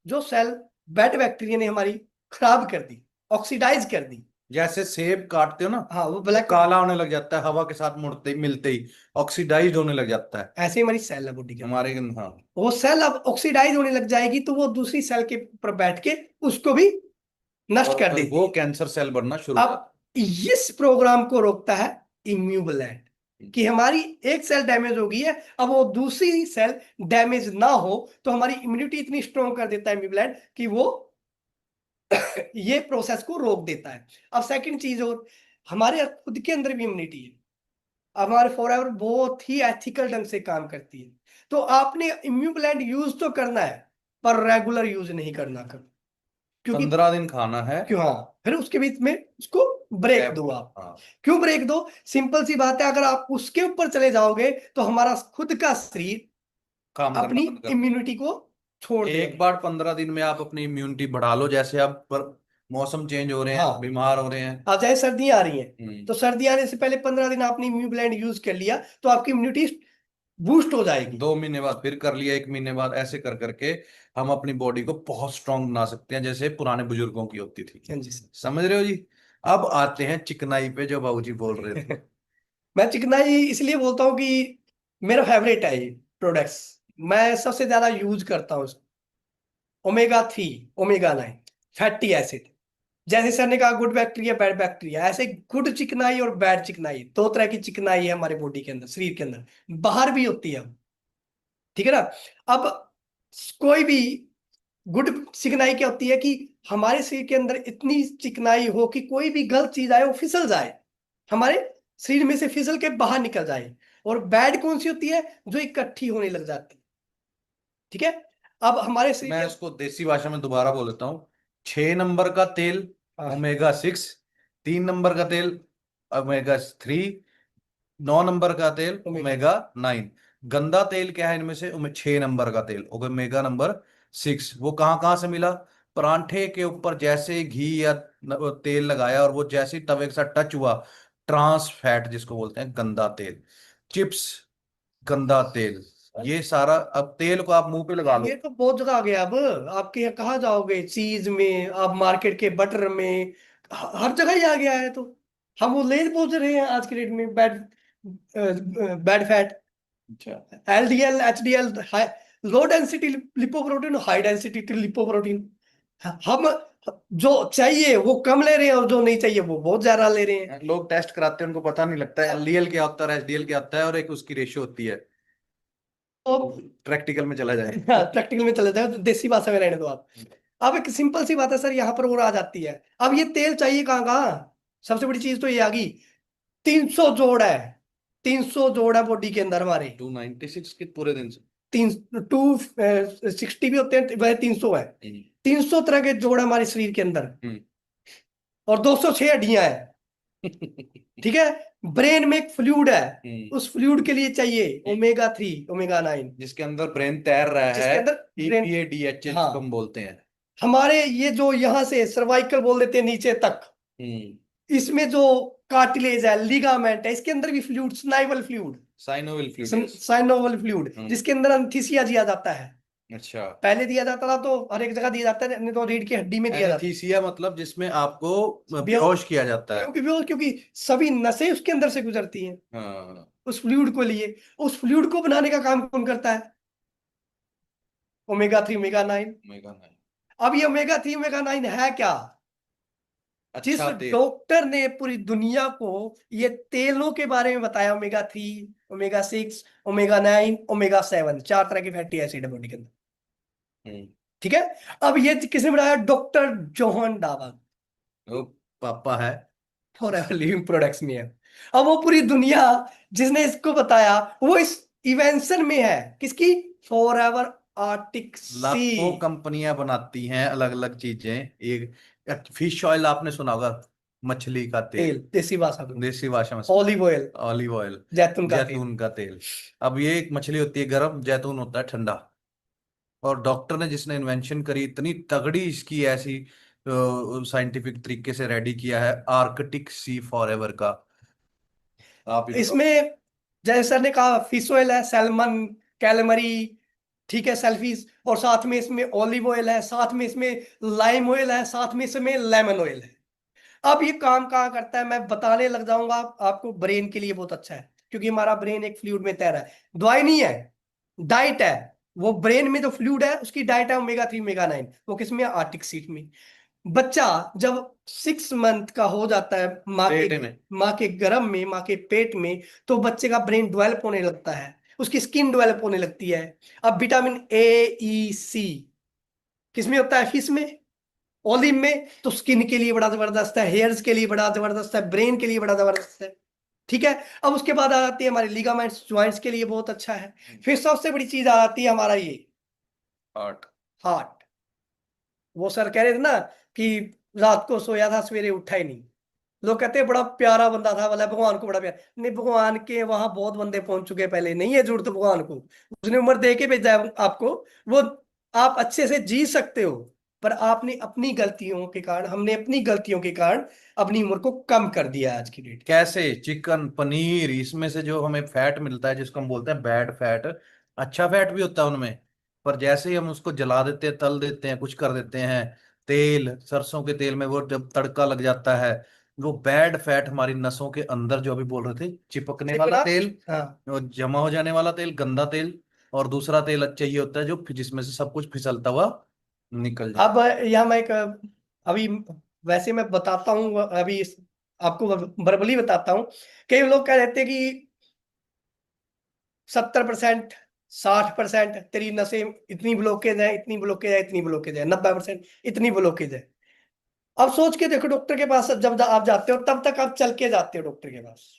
जो सेल बैड बैक्टीरिया ने हमारी खराब कर दी, ऑक्सीडाइज कर दी। जैसे सेब काटते हो ना, हाँ, वो वो ब्लैक काला होने लग जाता है हवा के साथ मुड़ते ही मिलते ही, ऑक्सीडाइज होने लग जाता है ऐसे ही हमारी सेल है बॉडी के अंदर। हमारे। हाँ, वो सेल अब ऑक्सीडाइज होने लग जाएगी तो वो दूसरी सेल के ऊपर बैठ के उसको भी नष्ट और कर फिर देती वो है। कैंसर सेल बनना शुरू कर। अब इस प्रोग्राम को रोकता है इम्यूबुलेंट, कि हमारी एक सेल डैमेज हो गई है, अब वो दूसरी सेल डैमेज ना हो, तो हमारी इम्यूनिटी इतनी स्ट्रॉन्ग कर देता है इम्यूबुलेंट कि वो ये प्रोसेस को रोक देता है। अब सेकंड चीज, और हमारे खुद के अंदर भी इम्यूनिटी है, हमारे फॉरएवर बहुत ही एथिकल ढंग से काम करती है। तो आपने इम्यूबुलेंट यूज तो करना है, पर रेगुलर यूज नहीं करना कभी, क्योंकि 15 दिन खाना है। क्यों, हाँ, फिर उसके बीच में उसको ब्रेक गैप। दो आप। हाँ, क्यों ब्रेक दो? सिंपल सी बात है, अगर आप उसके ऊपर चले जाओगे तो हमारा खुद का शरीर काम करना अपनी बंद कर। इम्यूनिटी को छोड़ एक देगा। बार 15 दिन में आप अपनी इम्यूनिटी बढ़ा लो, जैसे आप पर मौसम चेंज हो रहे हैं, हाँ, बीमार हो रहे हैं। अब चाहे सर्दियां आ रही हैं, हम्म। तो सर्दी आने से पहले 15 दिन आपने इम्यूबुलेंट यूज कर लिया तो आपकी इम्यूनिटी बूस्ट हो जाएगी। 2 महीने बाद फिर कर लिया, 1 महीने बाद, ऐसे कर करके हम अपनी बॉडी को बहुत स्ट्रांग बना सकते हैं जैसे पुराने बुजुर्गों की होती थी। हाँ जी सर। समझ रहे हो जी। अब आते हैं चिकनाई पे जो बाबूजी बोल रहे थे। मैं चिकनाई इसलिए बोलता हूँ कि मेरा फेवरेट है ये प्रोडक्ट्स, मैं सबसे ज्यादा यूज करता हूँ। ओमेगा 3, ओमेगा 9 फैटी एसिड, जैसे सर ने कहा गुड बैक्टीरिया बैड बैक्टीरिया, ऐसे गुड चिकनाई और बैड चिकनाई, 2 तरह की चिकनाई है हमारे बॉडी के अंदर, शरीर के अंदर, बाहर भी होती है, ठीक है ना। अब कोई भी गुड चिकनाई क्या होती है कि हमारे शरीर के अंदर इतनी चिकनाई हो कि कोई भी गलत चीज आए वो फिसल जाए, हमारे शरीर में से फिसल के बाहर निकल जाए। और बैड कौन सी होती है? जो इकट्ठी होने लग जाती है, ठीक है। अब हमारे शरीर मैं के, इसको देसी भाषा में दोबारा बोल देता हूँ। 6 नंबर का तेल हाँ, ओमेगा 6, 3 नंबर का तेल ओमेगा 3, 9 नंबर का तेल ओमेगा, ओमेगा 9। गंदा तेल क्या है इनमें से? 6 नंबर का तेल ओमेगा नंबर 6। वो कहाँ कहाँ से मिला? परांठे के ऊपर जैसे घी या तेल लगाया और वो जैसे ही तवे के साथ टच हुआ, ट्रांस फैट जिसको बोलते हैं, गंदा तेल। चिप्स, गंदा तेल। ये सारा, अब तेल को आप मुंह पे लगा लो। ये तो बहुत जगह आ गया। अब आपके यहाँ कहाँ जाओगे, चीज में, आप मार्केट के बटर में, हर जगह ही आ गया है। तो हम वो ले पहुंच रहे हैं आज के डेट में बैड, बैड फैट, अच्छा। LDL, HDL, low density lipoprotein, high density lipoprotein. हम जो चाहिए वो कम ले रहे हैं और जो नहीं चाहिए वो बहुत ज्यादा ले रहे हैं। लोग टेस्ट कराते हैं, उनको पता नहीं लगता है एलडीएल क्या होता है और एचडीएल क्या होता है, और एक उसकी रेशियो होती है। तो प्रैक्टिकल में चला जाए। प्रैक्टिकल में चले जाओ तो देसी भाषा में रहने दो आप। अब एक सिंपल सी बात है सर, यहाँ पर और आ जाती है। अब ये तेल चाहिए कहाँ कहाँ? सबसे बड़ी चीज तो ये आ गई, 300 जोड़ है, 300 जोड़ है बॉडी के अंदर हमारे। 296 के पूरे दिन से। 260 भी होते हैं, वह 300 है। 300 तरह के जोड़ है हमारे शरीर के अंदर, हम्म। और 206 हड्डियां हैं, ठीक है। ब्रेन में एक फ्लूइड है, उस फ्लूइड के लिए चाहिए ओमेगा 3, ओमेगा 9, जिसके अंदर ब्रेन तैर रहा जिसके है। अंदर ब्रेन, EPA DHA हाँ, जिसको हम बोलते हैं। हमारे ये जो यहाँ से सर्वाइकल बोल देते हैं नीचे तक, इसमें जो कार्टिलेज है, लिगामेंट है, इसके अंदर भी fluid, synovial fluid, synovial fluid. Synovial fluid, जिसके अंदर अंथिसिया जिया जाता है, अच्छा, पहले दिया जाता था तो हर एक जगह दिया जाता है, नहीं तो रीढ़ की हड्डी में दिया जाता एनेस्थीसिया मतलब जिसमें आपको है। बेहोश किया जाता है। क्योंकि सभी नसें उसके अंदर से गुजरती हैं हाँ। उस फ्लूइड को लिए। उस फ्लूइड को बनाने का काम कौन करता है? Omega 3 omega 9। ओमेगा 9। अब ये ओमेगा 3 ओमेगा 9 है क्या? जिस अच्छा तेल। डॉक्टर ने पूरी दुनिया को ये तेलों के बारे में बताया, ओमेगा 3 ओमेगा 6 ओमेगा 9 ओमेगा 7, 4 तरह के फैटी एसिड है बॉडी के अंदर। हम्म। ठीक है। अब ये किसने बनाया? डॉक्टर जोहन डावर, वो पापा है। फॉर एवर लिविंग प्रोडक्ट्स में है। अब वो पूरी दुनिया जिसने इसको बताया वो इस इवेंशन में है, किसकी? फॉर एवर आर्टिक सी। लाखों कंपनियां बनाती हैं अलग अलग चीजें। एक फिश ऑयल आपने सुना होगा, मछली का तेल, तेल। देसी भाषा में देसी भाषा में ऑलिव ऑयल, ऑलिव ऑयल, जैतून का तेल। जैतून का तेल। अब ये एक मछली होती है गर्म, जैतून होता है ठंडा। और डॉक्टर ने जिसने इन्वेंशन करी, इतनी तगड़ी इसकी ऐसी साइंटिफिक तरीके से रेडी किया है, आर्कटिक सी फॉरएवर का। आप इसको। इसमें जैसे सर ने कहा फिश ऑयल है, सैल्मन, कैलमरी, ठीक है, सेल्फिश, और साथ में इसमें ऑलिव ऑयल है, साथ में इसमें लाइम ऑयल है, साथ में इसमें लेमन ऑयल है। अब ये काम कहाँ करता है मैं बताने लग जाऊंगा आपको। ब्रेन के लिए बहुत अच्छा है क्योंकि हमारा ब्रेन एक फ्लूइड में तैर रहा है। दवाई नहीं है, डाइट है। वो ब्रेन में जो फ्लूइड है उसकी डाइट है ओमेगा 3 ओमेगा 9। वो किसमें? आर्टिक सीट में। बच्चा जब 6 मंथ का हो जाता है पेट में। माँ के गर्भ में, माँ के पेट में, तो बच्चे का ब्रेन डेवलप होने लगता है, उसकी स्किन डेवलप होने लगती है। अब विटामिन A, E, C किसमें होता है? फिश में, ओलिव में। तो स्किन के लिए बड़ा जबरदस्त है, हेयर्स के लिए बड़ा जबरदस्त है, ब्रेन के लिए बड़ा जबरदस्त है। ठीक है। अब उसके बाद आ जाती है हमारे लिगामेंट्स, ज्वाइंट्स के लिए बहुत अच्छा है। फिर सबसे बड़ी चीज आ जाती है हमारा ये हार्ट। हार्ट। वो सर कह रहे थे ना कि रात को सोया था सवेरे उठा ही नहीं। लोग कहते हैं बड़ा प्यारा बंदा था, बोला भगवान को बड़ा प्यार। नहीं, भगवान के वहां बहुत बंदे पहुंच चुके हैं पहले, नहीं है जरूरत भगवान को। उसने उम्र दे के भेजा है आपको। वो आप अच्छे से जी सकते हो, पर आपने अपनी गलतियों के कारण, हमने अपनी गलतियों के कारण अपनी उम्र को कम कर दिया है आज की डेट। कैसे? चिकन, पनीर, इसमें से जो हमें फैट मिलता है जिसको हम बोलते हैं बैड फैट, अच्छा फैट भी होता है उनमें। पर जैसे ही हम उसको जला देते हैं, तल देते हैं, कुछ कर देते हैं, तेल, सरसों के तेल में वो जब तड़का लग जाता है, वो बैड फैट हमारी नसों के अंदर, जो अभी बोल रहे थे, चिपकने वाला चिपड़ा। तेल, हाँ। वो जमा हो जाने वाला तेल, गंदा तेल। और दूसरा तेल चाहिए होता है जो जिसमें से सब कुछ फिसलता हुआ निकल जाए। अब यहाँ मैं एक अभी वैसे मैं बताता हूँ अभी आपको वर्बली बताता हूँ। कई लोग कह देते हैं कि 70%, 60% तेरी नसें इतनी ब्लॉकेज है, इतनी ब्लॉकेज है, इतनी ब्लॉकेज है, 90% इतनी ब्लॉकेज है। अब सोच के देखो, डॉक्टर के पास जब आप जाते हो तब तक आप चल के जाते हो डॉक्टर के पास।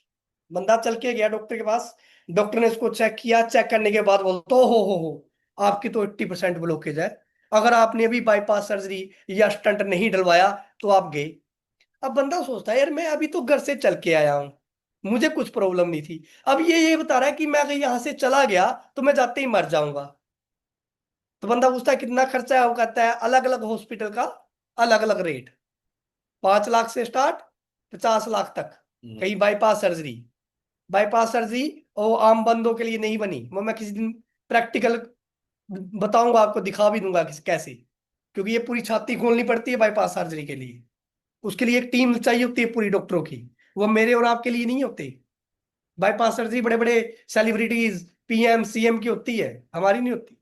बंदा चल के गया डॉक्टर के पास, डॉक्टर ने इसको चेक किया, चेक करने के बाद बोलते हो आपकी तो 80% ब्लॉकेज है। अगर आपने अभी बाईपास सर्जरी या स्टंट नहीं डलवाया तो आप गए। अब बंदा सोचता है यार मैं अभी तो घर से चल के आया हूं, मुझे कुछ प्रॉब्लम नहीं थी। अब ये बता रहा है कि मैं अगर यहां से चला गया तो मैं जाते ही मर जाऊंगा। तो बंदा पूछता है कितना खर्चा है? वो कहता है अलग अलग हॉस्पिटल का अलग अलग रेट, 5 लाख से स्टार्ट 50 लाख तक। हम्म। कहीं बाईपास सर्जरी और आम बंदों के लिए नहीं बनी। वो मैं किसी दिन प्रैक्टिकल बताऊंगा आपको, दिखा भी दूंगा कैसे। क्योंकि ये पूरी छाती खोलनी पड़ती है बाईपास सर्जरी के लिए। उसके लिए एक टीम चाहिए होती है पूरी डॉक्टरों की। वो मेरे और आपके लिए नहीं होते। बाईपास सर्जरी बड़े बड़े सेलिब्रिटीज, PM CM की होती है, हमारी नहीं होती।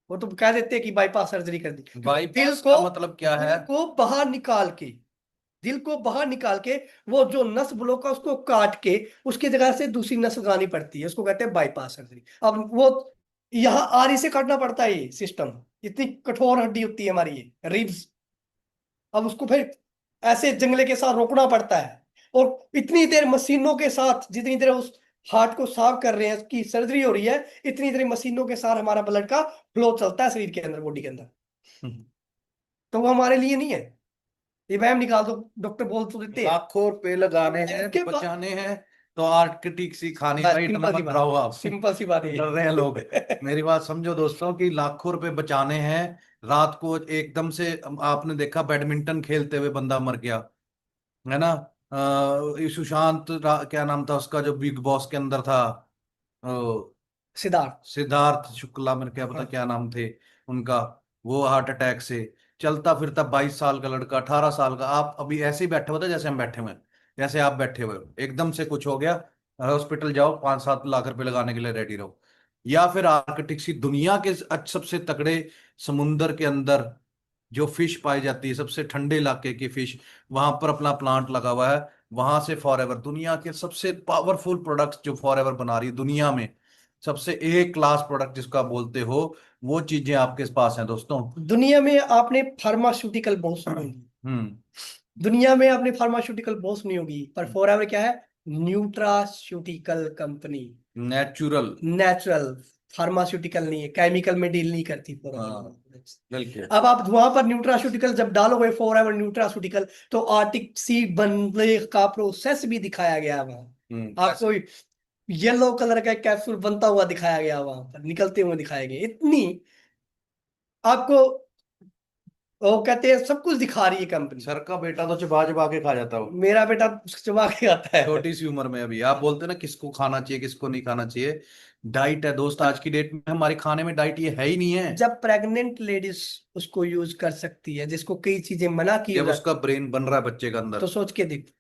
वो तो कह देते हैं कि बाईपास सर्जरी कर दी, क्योंकि बाईपास का मतलब क्या है? दिल को बाहर निकाल के वो जो नस ब्लॉक है उसको काट के उसकी जगह से दूसरी नस लगानी पड़ती है, उसको कहते हैं बाईपास सर्जरी। अब वो यहाँ आरी से काटना पड़ता है ये सिस्टम। इतनी कठोर हड्डी होती है हमारी ये रिब्स। अब उसको फिर ऐसे जंगले के साथ रोकना पड़ता है। और इतनी देर मशीनों के साथ, जितनी देर उस हार्ट को साफ कर रहे हैं, उसकी सर्जरी हो रही है, इतनी देर मशीनों के साथ हमारा ब्लड का फ्लो चलता है शरीर के अंदर, बॉडी के अंदर। तो वो हमारे लिए नहीं है। ये वहम निकाल दो, डॉक्टर बोल तो देते हैं। लाखों रुपए लगाने हैं, इसके बाद बचाने हैं, तो आर्कटिक सी खाने का बस इतना सिंपल सी मत बात, डराओ आप। सिंपल सी बात डर रहे हैं लोग। ये। मेरी बात समझो दोस्तों, कि लाखों रुपए बचाने हैं। रात को एकदम से आपने देखा बैडमिंटन खेलते हुए बंदा मर गया, है ना? सुशांत क्या नाम था उसका, जो बिग बॉस के अंदर था, सिद्धार्थ। सिद्धार्थ शुक्ला, मैंने क्या पता हाँ। क्या नाम थे उनका, वो हार्ट अटैक से चलता फिरता 22 साल का लड़का, 18 साल का। आप अभी ऐसे ही बैठे हुए थे जैसे हम बैठे हुए हैं, जैसे आप बैठे हुए हो, एकदम से कुछ हो गया, हॉस्पिटल जाओ, 5-7 लाख रुपए लगाने के लिए रेडी रहो। या फिर आर्कटिक सी दुनिया के सबसे तगड़े समुंदर के अंदर जो फिश पाई जाती है, सबसे ठंडे इलाके की फिश, वहां पर अपना प्लांट लगा हुआ है। वहां से फॉरएवर दुनिया के सबसे पावरफुल प्रोडक्ट्स जो फॉरएवर बना रही है दुनिया में, सबसे एक क्लास प्रोडक्ट जिसको आप बोलते हो, वो चीजें आपके पास हैं दोस्तों। दुनिया में आपने फार्मास्यूटिकल बहुत सुनी होगी, हम्म। दुनिया में आपने फार्मास्यूटिकल बहुत सुनी होगी, पर फॉरएवर क्या है? Nutraceutical company. Natural. Natural, pharmaceutical नहीं है, केमिकल में डील नहीं करती हाँ, फॉरएवर। बिल्कुल। अब आप वहां पर न्यूट्रास्यूटिकल जब डालोगे, फॉरएवर न्यूट्रास्यूटिकल, तो आर्टिक सी बनने का प्रोसेस भी दिखाया गया है वहां आपको। येलो कलर का कैप्सूल बनता हुआ दिखाया गया, वहां पर निकलते हुए दिखाए गए। इतनी आपको वो कहते हैं सब कुछ दिखा रही है कंपनी। सर का बेटा तो चबा चबा के खा जाता हो, मेरा बेटा चबा के आता है। छोटी सी उम्र में। अभी आप बोलते ना किसको खाना चाहिए किसको नहीं खाना चाहिए, डाइट है दोस्त, आज की डेट में हमारे खाने में डाइट ये है ही नहीं है। जब प्रेग्नेंट लेडीज उसको यूज कर सकती है, जिसको कई चीजें मना की हो जब उसका जाती, ब्रेन बन रहा है बच्चे के अंदर, तो सोच के देख।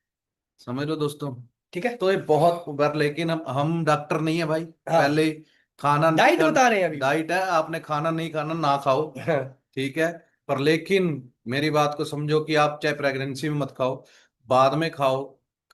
समझ लो दोस्तों। ठीक है। तो ये बहुत बार, लेकिन हम डॉक्टर नहीं है भाई, हाँ, पहले ही खाना नहीं डाइट खाना, बता रहे हैं अभी। डाइट है, आपने खाना नहीं खाना ना खाओ, हाँ, ठीक है। पर लेकिन मेरी बात को समझो कि आप चाहे प्रेगनेंसी में मत खाओ, बाद में खाओ।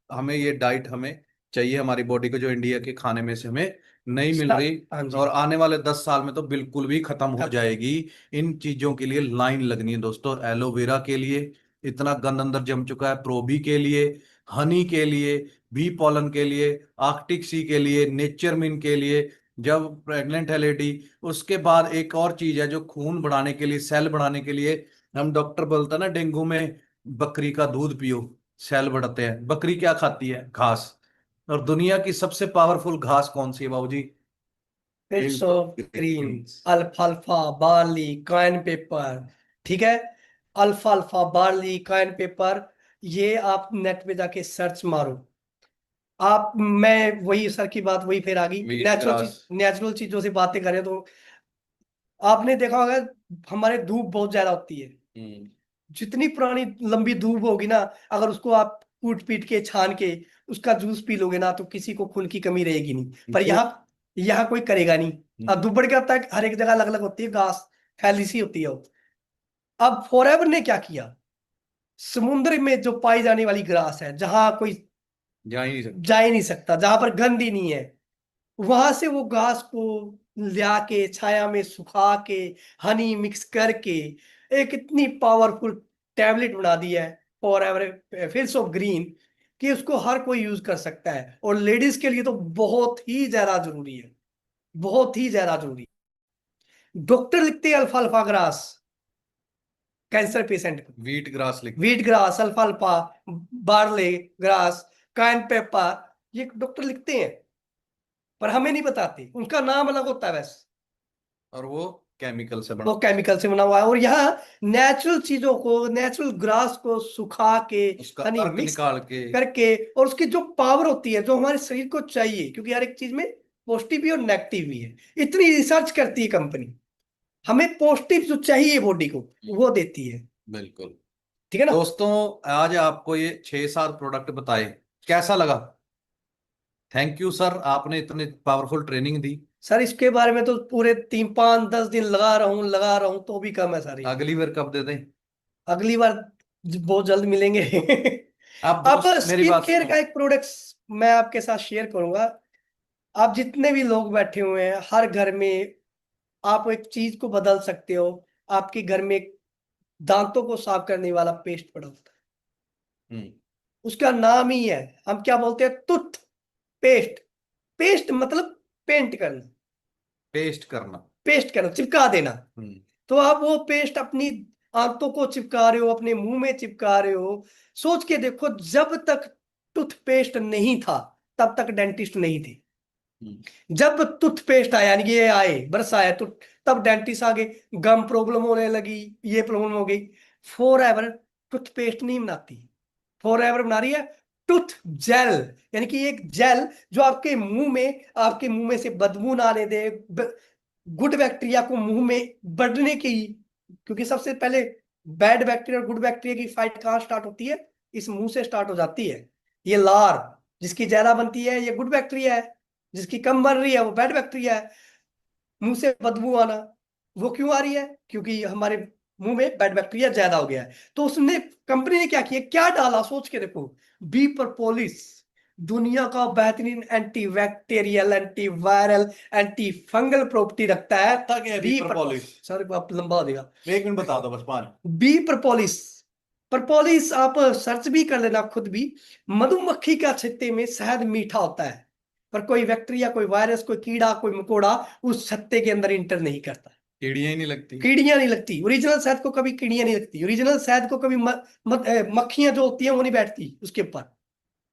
हमें ये डाइट हमें चाहिए हमारी बॉडी को, जो इंडिया के खाने में से हमें नहीं मिल रही। हाँ जी। और आने वाले 10 साल में तो बिल्कुल भी खत्म हो खत्म। जाएगी। इन चीजों के लिए लाइन लगनी है दोस्तों, एलोवेरा के लिए इतना गंद अंदर जम चुका है, प्रोबी के लिए, हनी के लिए, बी पॉलन के लिए, आर्कटिक सी के लिए, नेचरमिन के लिए, जब प्रेग्नेंट है लेडी। उसके बाद एक और चीज है जो खून बढ़ाने के लिए, सेल बढ़ाने के लिए, हम डॉक्टर बोलता है ना डेंगू में बकरी का दूध पियो, सेल बढ़ते हैं। बकरी क्या खाती है? घास। और दुनिया की सबसे पावरफुल घास कौन सी है बाबूजी? Fits of green, Greens। अल्फाल्फा, barley, Kine paper. ठीक है। अल्फाल्फा, बार्ली, काइन पेपर, ये आप नेट पे जाके सर्च मारो। आप, मैं वही सर की बात वही फिर आ गई, वीट नेचुरल ग्रास। चीज, नेचुरल चीजों से बातें करें तो आपने देखा होगा, हमारे धूप बहुत ज्यादा होती है। हम्म। जितनी पुरानी लंबी धूप होगी ना, अगर उसको आप कूट पीट के छान के उसका जूस पी लोगे ना, तो किसी को खून की कमी रहेगी नहीं। पर तो यहाँ यहाँ कोई करेगा नहीं। अब दुब्बड़ क्या होता है, हर एक जगह अलग अलग होती है घास, फैली सी होती है वो। अब फॉरएवर ने क्या किया, समुद्र में जो पाई जाने वाली ग्रास है, जहां कोई जा ही नहीं सकता। जा ही नहीं सकता, जहां पर गंद ही नहीं है, वहां से वो घास को लिया के छाया में सुखा के हनी मिक्स करके एक इतनी पावरफुल टैबलेट बना दी है, फॉर एवर फिल्स ऑफ ग्रीन, कि उसको हर कोई यूज कर सकता है। और लेडीज के लिए तो बहुत ही ज्यादा जरूरी है, बहुत ही ज्यादा जरूरी। डॉक्टर लिखते हैं अल्फाल्फा ग्रास कैंसर पेशेंट को, वीट ग्रास लिखते व्हीट ग्रास, अल्फाल्फा, बार्ले ग्रास, काइन पेपर, ये डॉक्टर लिखते हैं, पर हमें नहीं बताते, उनका नाम अलग होता है वैसे। और वो केमिकल से बना, वो केमिकल से बना हुआ है। और यहाँ नेचुरल चीजों को, नेचुरल ग्रास को सुखा के उसका हनी अर्क मिक्स निकाल के। करके, और उसकी जो पावर होती है जो हमारे शरीर को चाहिए, क्योंकि हर एक चीज में पॉजिटिव भी और नेगेटिव भी है, इतनी रिसर्च करती है कंपनी, हमें पॉजिटिव जो चाहिए बॉडी को वो देती है। बिल्कुल। ठीक है ना। दोस्तों, आज आपको ये 6-7 प्रोडक्ट बताए, कैसा लगा? थैंक यू सर, आपने इतनी पावरफुल ट्रेनिंग दी। सर इसके बारे में तो पूरे 3 5 10 दिन लगा रहा हूं तो भी कम है सारी। अगली बार कब दे दें? अगली बार बहुत जल्द मिलेंगे। आप अब दोस्त मेरी स्किन बात केयर सुनो। का एक प्रोडक्ट्स मैं आपके साथ शेयर करूंगा। आप जितने भी लोग बैठे हुए हैं, हर घर में आप एक चीज को बदल सकते हो। आपके घर में एक दांतों को साफ करने वाला पेस्ट पड़ा होता है, हम्म। उसका नाम ही है, हम क्या बोलते हैं, टूथ पेस्ट। पेस्ट मतलब पेंट करना, पेस्ट करना। पेस्ट करना, चिपका देना। हम्म। तो आप वो पेस्ट अपनी आंतों को चिपका रहे हो, अपने मुंह में चिपका रहे हो। सोच के देखो, जब तक टूथपेस्ट नहीं था तब तक डेंटिस्ट नहीं थे। जब टूथपेस्ट आया, यानी कि ये आए, ब्रश आया, तो तब डेंटिस्ट आ गए, गम प्रॉब्लम होने लगी, ये प्रॉब्लम हो गई। फॉर एवर टूथपेस्ट नहीं बनाती, फॉर एवर बना रही है टूथ जेल, यानी कि एक जेल जो आपके मुंह में से बदबू ना आने दे, गुड बैक्टीरिया को मुंह में बढ़ने की, क्योंकि सबसे पहले बैड बैक्टीरिया और गुड बैक्टीरिया की फाइट कहाँ स्टार्ट होती है? इस मुंह से स्टार्ट हो जाती है। ये लार जिसकी ज्यादा बनती है ये गुड बैक्टीरिया है, जिसकी कम बन रही है वो बैड बैक्टीरिया है। मुंह से बदबू आना वो क्यों आ रही है? क्योंकि हमारे मुंह में बैड बैक्टीरिया ज्यादा हो गया है। तो उसने, कंपनी ने क्या किया, क्या डाला, सोच के देखो। बी प्रोपोलिस, दुनिया का बेहतरीन anti bacterial, anti viral, anti fungal property रखता है। तक है बी प्रोपोलिस। सर आप लंबा हो देगा। 1 मिनट बता दो बस 5। बी प्रोपोलिस, प्रोपोलिस आप सर्च भी कर लेना खुद भी। मधुमक्खी का छत्ते में शहद मीठा होता है, पर कोई बैक्टीरिया, कोई वायरस, कोई कीड़ा, कोई मकोड़ा उस छत्ते के अंदर इंटर नहीं करता। कीड़ियां ही नहीं लगती। कीड़ियां नहीं लगती, ओरिजिनल शहद को कभी कीड़ियां नहीं लगती, ओरिजिनल शहद को कभी मक्खियां जो होती हैं वो नहीं बैठती उसके ऊपर,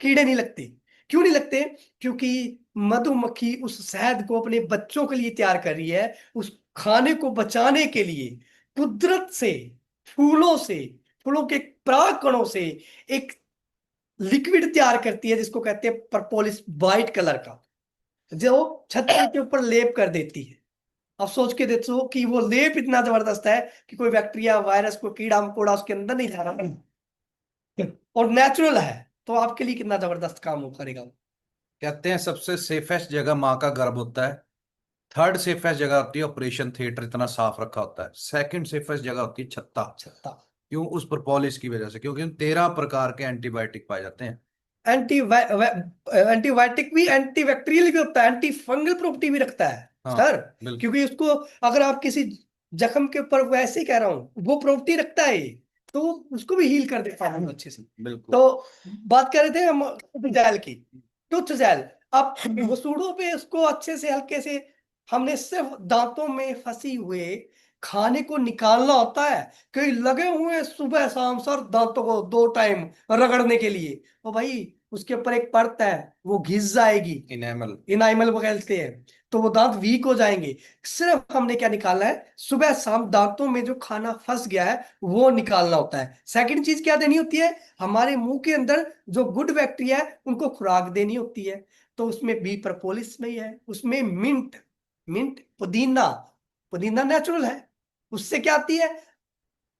कीड़े नहीं लगते। क्यों नहीं लगते? क्योंकि मधुमक्खी उस शहद को अपने बच्चों के लिए तैयार कर रही है, उस खाने को बचाने के लिए। कुदरत से, फूलों से, फूलों के पराग कणों से एक लिक्विड तैयार करती है जिसको कहते हैं परपोलिस, वाइट कलर का, जो छत्ते के ऊपर लेप कर देती है। अब सोच के देखो कि वो लेप इतना जबरदस्त है कि कोई बैक्टीरिया, वायरस, कोई कीड़ा मकोड़ा उसके अंदर नहीं जा रहा, और नेचुरल है, तो आपके लिए कितना जबरदस्त काम वो करेगा। कहते हैं सबसे सेफेस्ट जगह माँ का गर्भ होता है। थर्ड सेफेस्ट जगह होती है ऑपरेशन थिएटर, इतना साफ रखा होता है। सेकंड सेफेस्ट जगह होती है छत्ता। छत्ता। क्यों? उस प्रोपोलिस की वजह से, क्योंकि 13 प्रकार के एंटीबायोटिक पाए जाते हैं। एंटीबायोटिक भी, एंटी बैक्टीरियल भी होता है, एंटी फंगल प्रॉपर्टी भी रखता है हाँ सर। बिल्कुल। क्योंकि उसको, अगर आप किसी जख्म के ऊपर, वैसे ही कह रहा हूं, वो प्रॉपर्टी रखता है ये, तो उसको भी हील कर देता है अच्छे से। बिल्कुल। तो बात कर रहे थे हम जेल की, टूथ जेल। अब वसूड़ों पे उसको अच्छे से, हल्के से, हमने सिर्फ दांतों में फंसी हुए खाने को निकालना होता है। कई लगे हुए हैं सुबह शाम सर दांतों को 2 टाइम रगड़ने के लिए, तो भाई उसके ऊपर एक परत है वो घिस जाएगी, इनेमल। इनाइमल वो कहते हैं, तो वो दांत वीक हो जाएंगे। सिर्फ हमने क्या निकालना है, सुबह शाम दांतों में जो खाना फंस गया है वो निकालना होता है। सेकंड चीज क्या देनी होती है, हमारे मुंह के अंदर जो गुड बैक्टीरिया है उनको खुराक देनी होती है। तो उसमें बी प्रपोलिस नहीं है, उसमें मिंट, मिंट पुदीना, पुदीना नेचुरल है, उससे क्या आती है,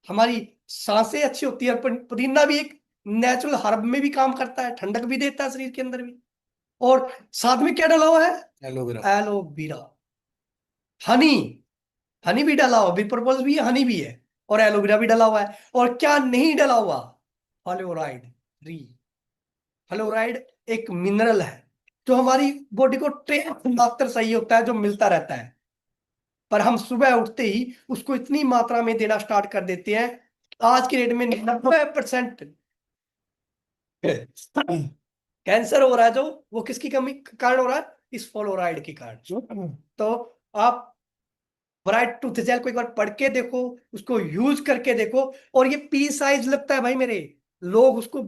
हमारी सांसें अच्छी होती है। पुदीना भी एक नेचुरल हर्ब में भी काम करता है, ठंडक भी देता है शरीर के अंदर भी। और साथ में क्या डाला हुआ है, एलोवेरा। एलोवेरा, हनी, हनी भी डाला हुआ, बिप्रपोज भी है, हनी भी है, और एलोवेरा भी डाला हुआ है। और क्या नहीं डाला हुआ, फ्लोराइड फ्री। फ्लोराइड एक मिनरल है जो हमारी बॉडी को मात्र सही होता है, जो मिलता रहता है, पर हम सुबह उठते ही उसको इतनी मात्रा में देना स्टार्ट कर देते हैं। आज की डेट में 90% कैंसर हो रहा है जो, वो किसकी कमी के कारण हो रहा है, इस फ्लोराइड के कारण। तो आप ब्राइट टूथ जेल को एक बार पढ़ के देखो, उसको यूज करके देखो। और ये पी साइज लगता है भाई मेरे, लोग उसको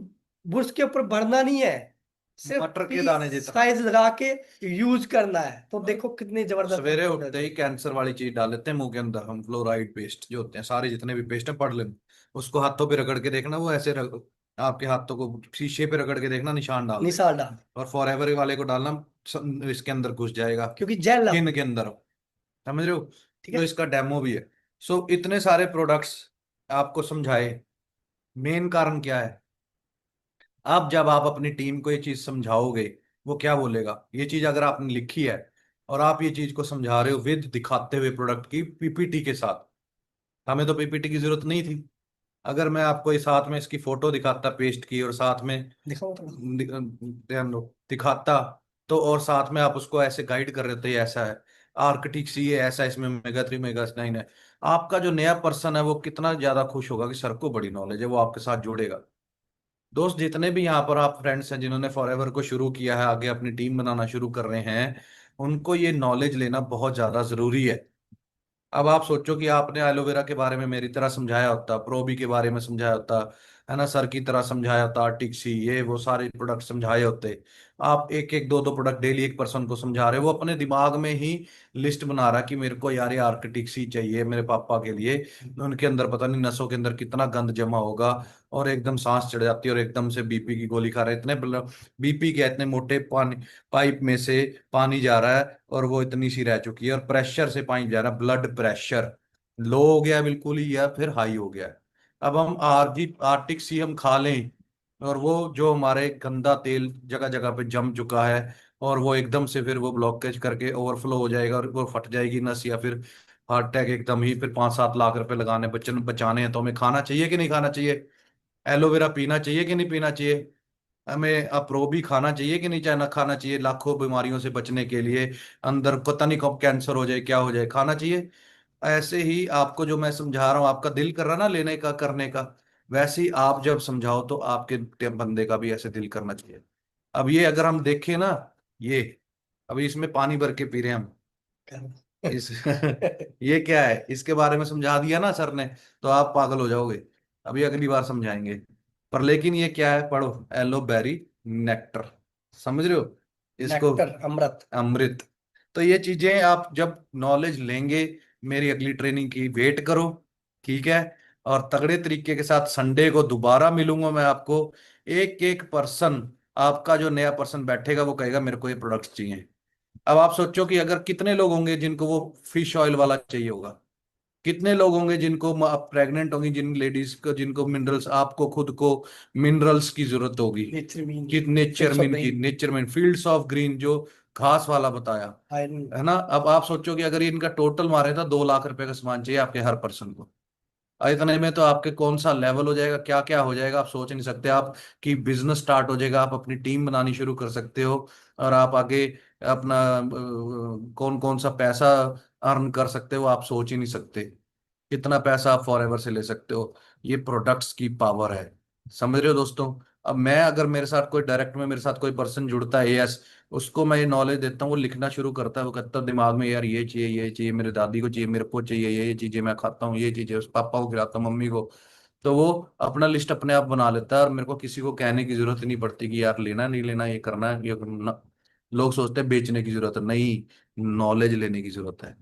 बुर्श के ऊपर भरना नहीं है, सिर्फ मटर के पी दाने जितना। साइज लगा के यूज करना है। तो देखो कितनी जबरदस्त सवेरे उठते ही कैंसर वाली चीज डाल लेते हैं मुंह के अंदर हम, फ्लोराइड पेस्ट जो होते हैं, सारे जितने भी पेस्ट है पढ़ लेना। उसको हाथों पे रगड़ के देखना, वो ऐसे आपके हाथों को शीशे पे रगड़ के देखना, निशान डाल दे। निशान डाल, और फॉरएवर वाले को डालना, इसके अंदर घुस जाएगा, क्योंकि जेल स्किन के अंदर, समझ रहे हो? ठीक तो है। इसका डेमो भी है। सो इतने सारे प्रोडक्ट्स आपको समझाए, मेन कारण क्या है? अब जब आप अपनी टीम को ये चीज समझाओगे, वो क्या बोलेगा? ये चीज अगर आपने लिखी है और आप ये चीज को समझा रहे हो विद दिखाते हुए प्रोडक्ट की पीपीटी के साथ, हमें तो पीपीटी की जरूरत नहीं थी। अगर मैं आपको इस साथ में इसकी फोटो दिखाता पेस्ट की, और साथ में दिखाओ तो। ध्यान दो, दिखाता, तो और साथ में आप उसको ऐसे गाइड कर रहे थे, ये ऐसा है आर्किटिक्स, ये ऐसा, इसमें मेगा 3 मेगा 9 है। आपका जो नया पर्सन है वो कितना ज्यादा खुश होगा कि सर को बड़ी नॉलेज है, वो आपके साथ जुड़ेगा। दोस्त जितने भी यहाँ पर आप फ्रेंड्स हैं जिन्होंने फॉरएवर को शुरू किया है, आगे अपनी टीम बनाना शुरू कर रहे हैं, उनको ये नॉलेज लेना बहुत ज्यादा जरूरी है। अब आप सोचो कि आपने एलोवेरा के बारे में मेरी तरह समझाया होता, प्रोबी के बारे में समझाया होता, है ना, सर की तरह समझाया था, टिक्सी ये वो सारे प्रोडक्ट समझाए होते। आप एक एक दो दो प्रोडक्ट डेली एक पर्सन को समझा रहे हो, वो अपने दिमाग में ही लिस्ट बना रहा कि मेरे को यार ये आर्किटिक्सी चाहिए मेरे पापा के लिए। उनके अंदर पता नहीं नसों के अंदर कितना गंद जमा होगा, और एकदम सांस चढ़ जाती है, और एकदम से बीपी की गोली खा रहे हैं। इतने बीपी के इतने मोटे पानी पाइप में से पानी जा रहा है, और वो इतनी सी रह चुकी है, और प्रेशर से पानी जा रहा है, ब्लड प्रेशर लो हो गया बिल्कुल ही, या फिर हाई हो गया है। अब हम आर्टिक सी हम खा लें, और वो जो हमारे गंदा तेल जगह जगह पे जम चुका है, और वो एकदम से फिर वो ब्लॉकेज करके ओवरफ्लो हो जाएगा, और वो फट जाएगी नस, या फिर हार्ट अटैक एकदम ही, फिर 5-7 लाख रुपए लगाने बचन बचाने हैं, तो हमें खाना चाहिए कि नहीं खाना चाहिए? एलोवेरा पीना चाहिए कि नहीं पीना चाहिए? हमें अप्रोबी खाना चाहिए कि नहीं चाइना खाना चाहिए, लाखों बीमारियों से बचने के लिए? अंदर पता नहीं कब कैंसर हो जाए, क्या हो जाए, खाना चाहिए। ऐसे ही आपको जो मैं समझा रहा हूँ, आपका दिल कर रहा ना लेने का करने का, वैसे ही आप जब समझाओ तो आपके बंदे का भी ऐसे दिल करना चाहिए। अब ये अगर हम देखें ना, ये अभी इसमें पानी भर के पी रहे हैं हम, इस ये क्या है, इसके बारे में समझा दिया ना सर ने, तो आप पागल हो जाओगे। अभी अगली बार समझाएंगे। पर लेकिन ये क्या है, पढ़ो, एलोबेरी नेक्टर, समझ रहे हो इसको? नेक्टर, अमृत। अमृत। तो ये चीजें आप जब नॉलेज लेंगे, मेरी अगली ट्रेनिंग की वेट करो, ठीक है? और तगड़े तरीके के साथ संडे को दोबारा मिलूंगा मैं आपको। एक एक पर्सन, आपका जो नया पर्सन बैठेगा वो कहेगा मेरे को ये प्रोडक्ट्स चाहिए। अब आप सोचो कि अगर कितने लोग होंगे जिनको वो फिश ऑयल वाला चाहिए होगा, कितने लोग होंगे जिनको प्रेग्नेंट होंगी, जिन लेडीज को, जिनको मिनरल्स, आपको खुद को मिनरल्स की जरूरत होगी, नेत्रमीन, कि नेचरमिन की, फिल्सोब्रेन, नेचरमिन फील्ड्स ऑफ ग्रीन जो घास वाला बताया, आयरन। है ना? अब आप सोचो कि अगर ये इनका टोटल मारे तो 2 लाख रुपए का सामान चाहिए आपके हर पर्सन को। और इतने में तो आपके कौन सा लेवल हो जाएगा, क्या क्या हो जाएगा, आप सोच नहीं सकते। आप की बिजनेस स्टार्ट हो जाएगा, आप अपनी टीम बनानी शुरू कर सकते हो, और आप आगे अपना कौन कौन सा पैसा अर्न कर सकते हो, आप सोच ही नहीं सकते। कितना पैसा आप फॉरएवर से ले सकते हो। ये प्रोडक्ट्स की पावर है, समझ रहे हो दोस्तों? अब मैं अगर मेरे साथ कोई डायरेक्ट में मेरे साथ कोई पर्सन जुड़ता है, यस, उसको मैं ये नॉलेज देता हूँ, वो लिखना शुरू करता है, वो कहता है दिमाग में यार ये चाहिए, ये चाहिए, मेरे दादी को चाहिए, मेरे को चाहिए, ये चीजें मैं खाता हूँ, ये चीजें उस पापा को खिलाता हूँ, मम्मी को। तो वो अपना लिस्ट अपने आप बना लेता है, और मेरे को किसी को कहने की जरूरत ही नहीं पड़ती कि यार लेना नहीं लेना, ये करना है ये करना। लोग सोचते हैं बेचने की जरूरत है, नहीं, नॉलेज लेने की जरूरत है,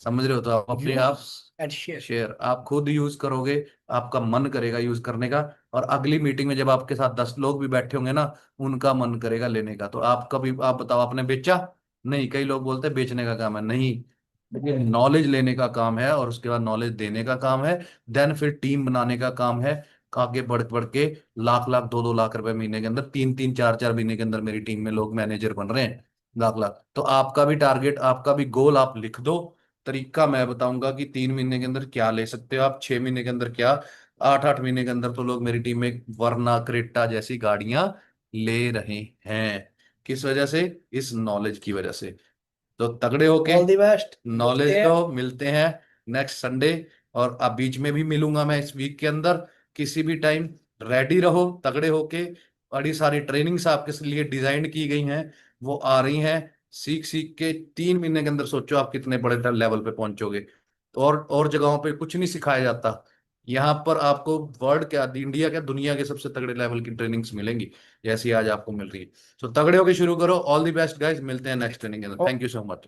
समझ रहे हो? तो आप अपने आप यूज एंड शेयर। शेयर आप खुद यूज करोगे, आपका मन करेगा यूज करने का, और अगली मीटिंग में जब आपके साथ 10 लोग भी बैठे होंगे ना, उनका मन करेगा लेने का। तो आपका भी, आप बताओ, आपने बेचा? नहीं, कई लोग बोलते हैं बेचने का काम है, नहीं, लेकिन नॉलेज लेने का काम है, और उसके बाद नॉलेज देने का काम है, देन फिर टीम बनाने का काम है। आगे बढ़ बढ़ के लाख लाख 2-2 लाख रुपए महीने के अंदर, 3-3 4-4 महीने के अंदर मेरी टीम में लोग मैनेजर बन रहे हैं, लाख लाख। तो आपका भी टारगेट, आपका भी गोल आप लिख दो। तरीका मैं बताऊंगा कि 3 महीने के अंदर क्या ले सकते हो आप, 6 महीने के अंदर क्या, 8-8 महीने के अंदर तो लोग मेरी टीम में वरना क्रेटा जैसी गाड़ियां ले रहे हैं। किस वजह से? इस नॉलेज की वजह से। तो तगड़े होके ऑल द बेस्ट, नॉलेज मिलते हैं। लो, मिलते हैं नेक्स्ट संडे। और अब बीच में भी मिलूंगा मैं इस वीक के अंदर, किसी भी टाइम। रेडी रहो तगड़े होके। बड़ी सारी ट्रेनिंग्स आपके लिए डिजाइन की गई हैं, वो आ रही हैं। सीख सीख के 3 महीने के अंदर सोचो आप कितने बड़े लेवल पे पहुंचोगे। और जगहों पे कुछ नहीं सिखाया जाता, यहाँ पर आपको वर्ल्ड क्या, इंडिया क्या, दुनिया के सबसे तगड़े लेवल की ट्रेनिंग्स मिलेंगी, जैसी आज आपको मिल रही है। तो तगड़े होके शुरू करो। ऑल द बेस्ट गाइस, मिलते हैं नेक्स्ट ट्रेनिंग के अंदर। Thank you so much.